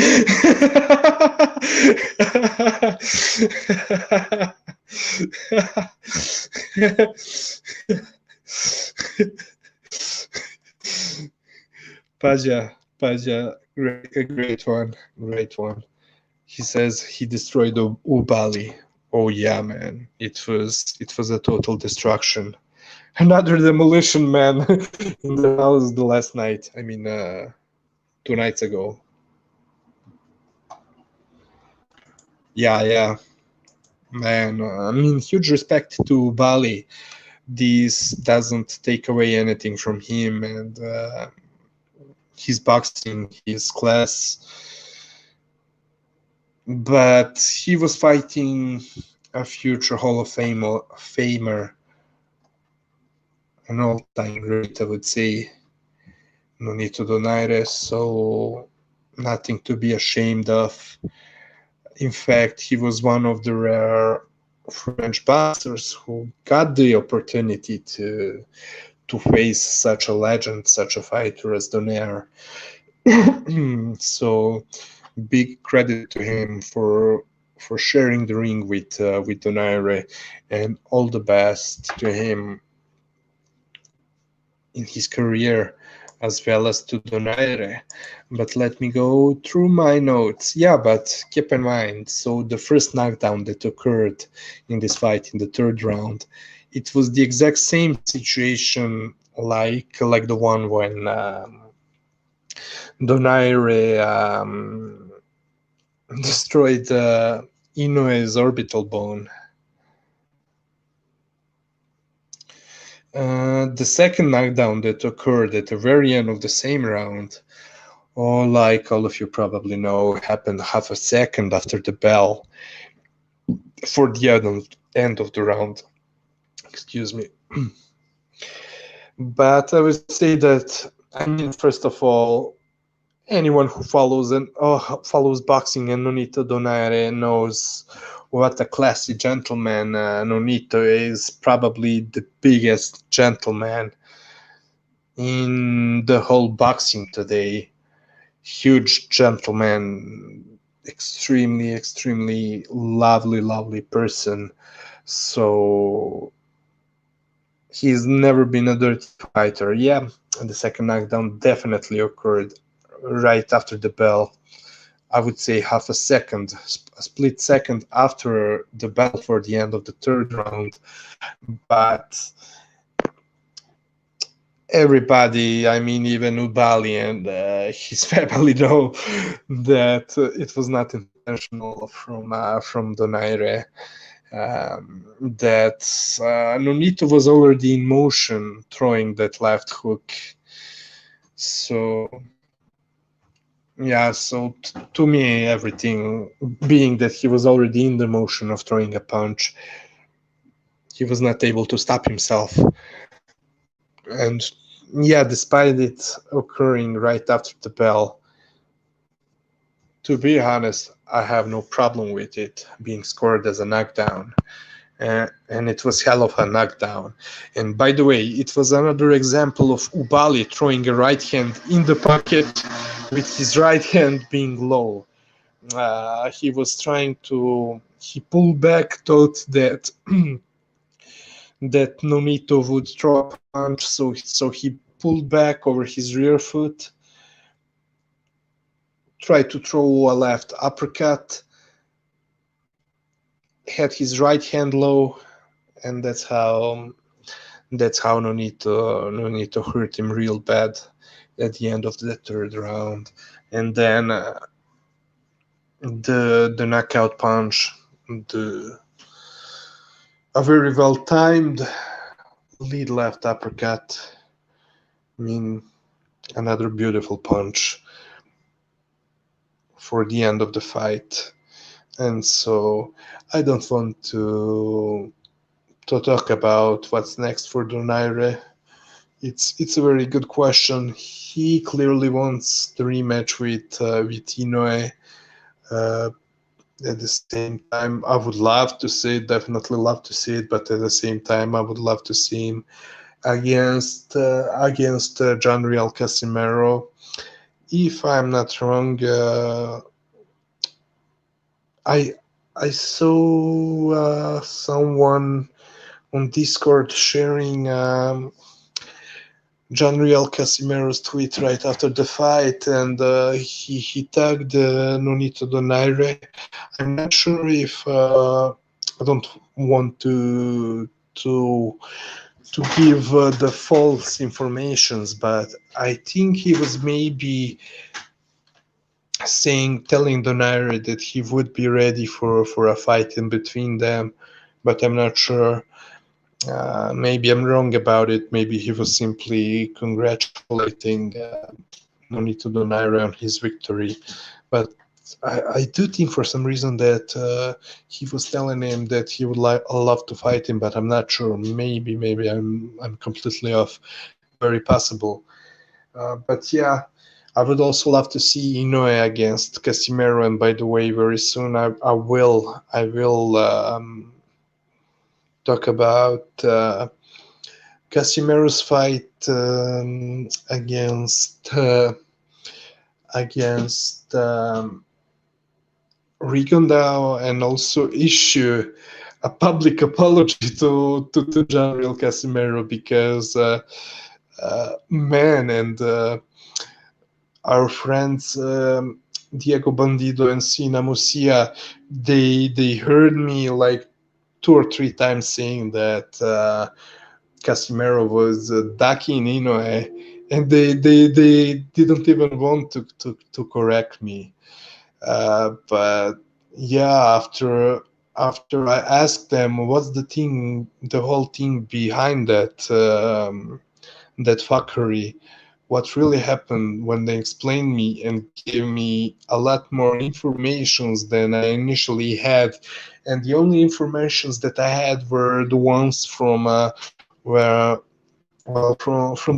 Paja, a great one. He says he destroyed Oubaali. Oh yeah, man, it was a total destruction. Another demolition man in the house the last night. I mean, 2 nights ago. Yeah, man. I mean, huge respect to Bali. This doesn't take away anything from him and his boxing, his class. But he was fighting a future Hall of Famer, an all-time great, I would say, Nonito Donaire, so nothing to be ashamed of. In fact, he was one of the rare French boxers who got the opportunity to face such a legend, such a fighter as Donaire. So big credit to him for sharing the ring with Donaire, and all the best to him in his career, as well as to Donaire. But let me go through my notes. Yeah, but keep in mind, so the first knockdown that occurred in this fight in the 3rd round, it was the exact same situation like the one when Donaire destroyed Inoue's orbital bone. The second knockdown that occurred at the very end of the same round, like all of you probably know, happened half a second after the bell for the end of the round. Excuse me. But I would say that, I mean, first of all, anyone who follows boxing and Nonito Donaire knows what a classy gentleman Nonito is. Probably the biggest gentleman in the whole boxing today. Huge gentleman, extremely lovely person. So he's never been a dirty fighter. Yeah, and the second knockdown definitely occurred right after the bell. I would say half a second, a split second after the bell for the end of the 3rd round. But everybody, I mean, even Oubaali and his family know that it was not intentional from Donaire. That Nonito was already in motion throwing that left hook. So yeah, so to me, everything being that he was already in the motion of throwing a punch, he was not able to stop himself. And yeah, despite it occurring right after the bell, to be honest, I have no problem with it being scored as a knockdown. And it was hell of a knockdown. And by the way, it was another example of Oubaali throwing a right hand in the pocket with his right hand being low. He was trying to, he pulled back, thought that that Nonito would throw a punch, so he pulled back over his rear foot, tried to throw a left uppercut, had his right hand low, and that's how Nonito hurt him real bad at the end of the third round. And then the knockout punch, a very well timed lead left uppercut. I mean, another beautiful punch for the end of the fight. And so I don't want to talk about what's next for Donaire. It's a very good question. He clearly wants the rematch with Inoue. At the same time, I would love to see it, definitely love to see it, but at the same time, I would love to see him against Janriel Casimero. If I'm not wrong, I saw someone on Discord sharing Janriel Casimero's tweet right after the fight, and he tagged Nonito Donaire. I'm not sure if I don't want to give the false informations, but I think he was maybe telling Donaire that he would be ready for a fight in between them, but I'm not sure. Maybe I'm wrong about it. Maybe he was simply congratulating Nonito Donaire on his victory. But I do think for some reason that he was telling him that he would love to fight him, but I'm not sure. Maybe I'm completely off. Very possible. But yeah, I would also love to see Inoue against Casimero. And by the way, very soon I will talk about Casimero's fight against Rigondao, and also issue a public apology to Janriel Casimero, because man, and our friends Diego Bandido and Sina Musia, they heard me like 2 or 3 times saying that Casimero was ducking Inoue, and they didn't even want to correct me. But yeah, after I asked them what's the whole thing behind that that fuckery, what really happened, when they explained me and gave me a lot more informations than I initially had, and the only informations that I had were the ones from from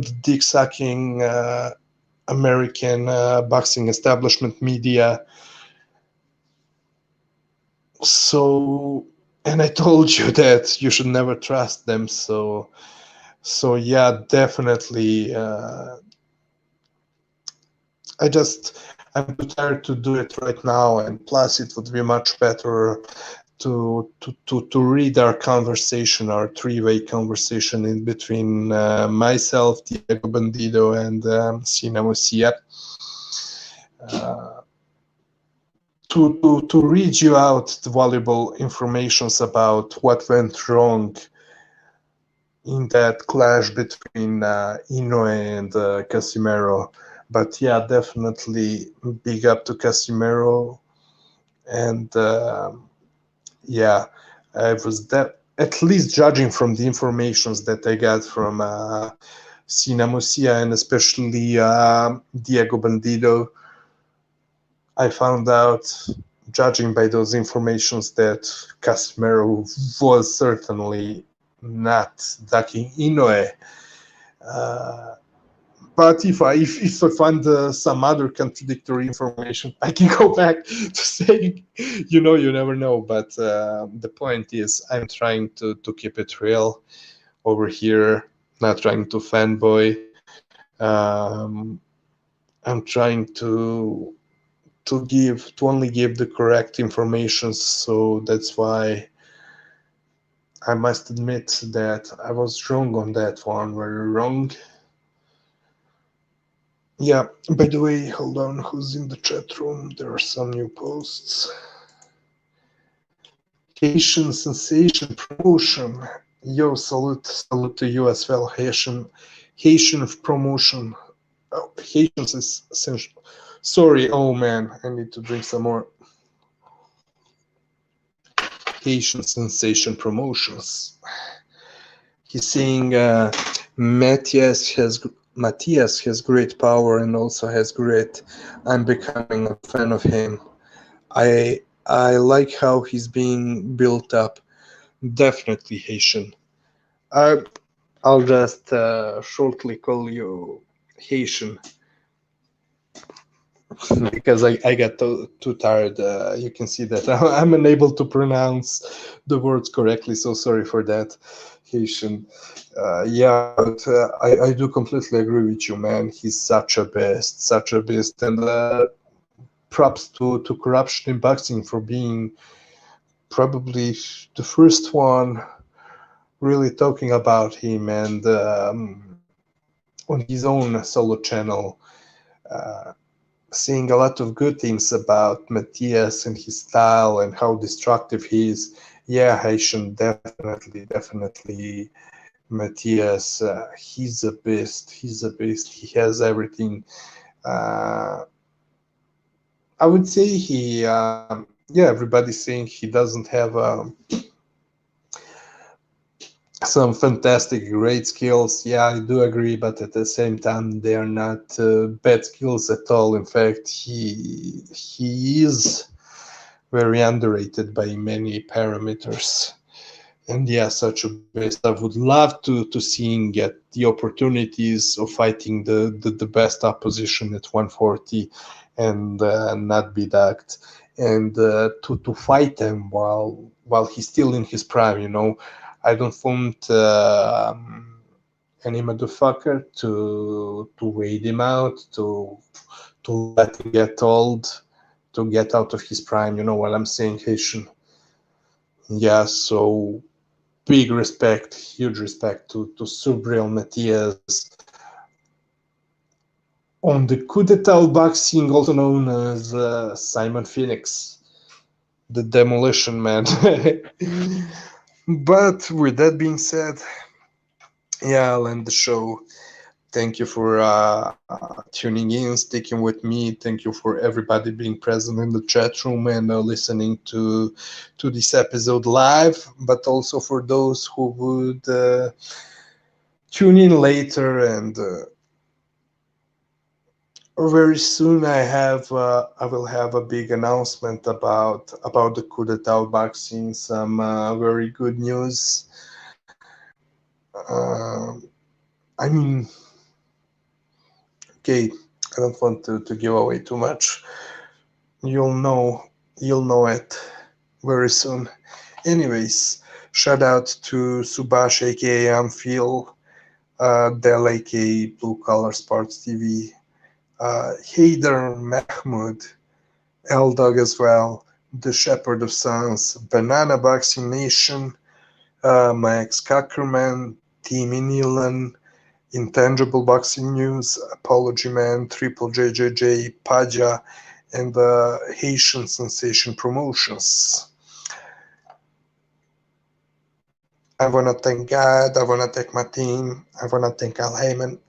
the dick sucking American boxing establishment media. So, and I told you that you should never trust them. So yeah, definitely. I'm too tired to do it right now, and plus it would be much better to read our conversation, our 3-way conversation in between myself, Diego Bandido, and Sina Musia. To read you out the valuable informations about what went wrong in that clash between Inoue and Casimero. But yeah, definitely big up to Casimero. And yeah, I was at least judging from the informations that I got from Sina Musia and especially Diego Bandido, I found out, judging by those informations, that Casimero was certainly not ducking Inoue. But if I find some other contradictory information, I can go back to saying, you never know. But the point is, I'm trying to keep it real over here, not trying to fanboy. I'm trying to only give the correct information. So that's why I must admit that I was wrong on that one, very wrong. Yeah, by the way, hold on, who's in the chat room? There are some new posts. Haitian Sensation Promotion. Yo, salute to you as well, Haitian Promotion. Oh, Haitian Sensation. Sorry, oh man, I need to drink some more. Haitian Sensation Promotions. He's saying Matias has great power and also has grit. I'm becoming a fan of him. I like how he's being built up. Definitely Haitian. I I'll just shortly call you Haitian because I got too tired. You can see that I'm unable to pronounce the words correctly, so sorry for that, Haitian. Yeah, but I do completely agree with you, man. He's such a beast, and props to Corruption in Boxing for being probably the first one really talking about him and on his own solo channel. Uh, Seeing a lot of good things about Matias and his style and how destructive he is. Yeah, Haitian, definitely. Matias, he's a beast. He's a beast. He has everything. Uh, I would say yeah, everybody's saying he doesn't have some fantastic, great skills. Yeah, I do agree, but at the same time, they are not bad skills at all. In fact, he is very underrated by many parameters. And yeah, such a beast. I would love to see him get the opportunities of fighting the best opposition at 140 and not be ducked. And to fight him while he's still in his prime, you know. I don't want any motherfucker to wait him out, to let him get old, to get out of his prime. You know what I'm saying, Haitian? Yeah, so big respect, huge respect to Subriel Matias on the coup d'etat boxing, also known as Simon Phoenix, the demolition man. But with that being said, yeah, I'll end the show. Thank you for tuning in, sticking with me. Thank you for everybody being present in the chat room and listening to this episode live, but also for those who would tune in later. And very soon, I will have a big announcement about the coup d'etat boxing. Some very good news. Uh, I mean, okay, I don't want to give away too much. You'll know you'll know it very soon. Anyways, shout out to Subash aka Amphil, Del aka Blue Collar Sports TV, Haider Mahmoud, L Dog as well, The Shepherd of Sons, Banana Boxing Nation, Max Cackerman, Timmy Nealon, Intangible Boxing News, Apology Man, Triple JJJ, Paja, and Haitian Sensation Promotions. I want to thank God, I want to thank my team, I want to thank Al Heyman,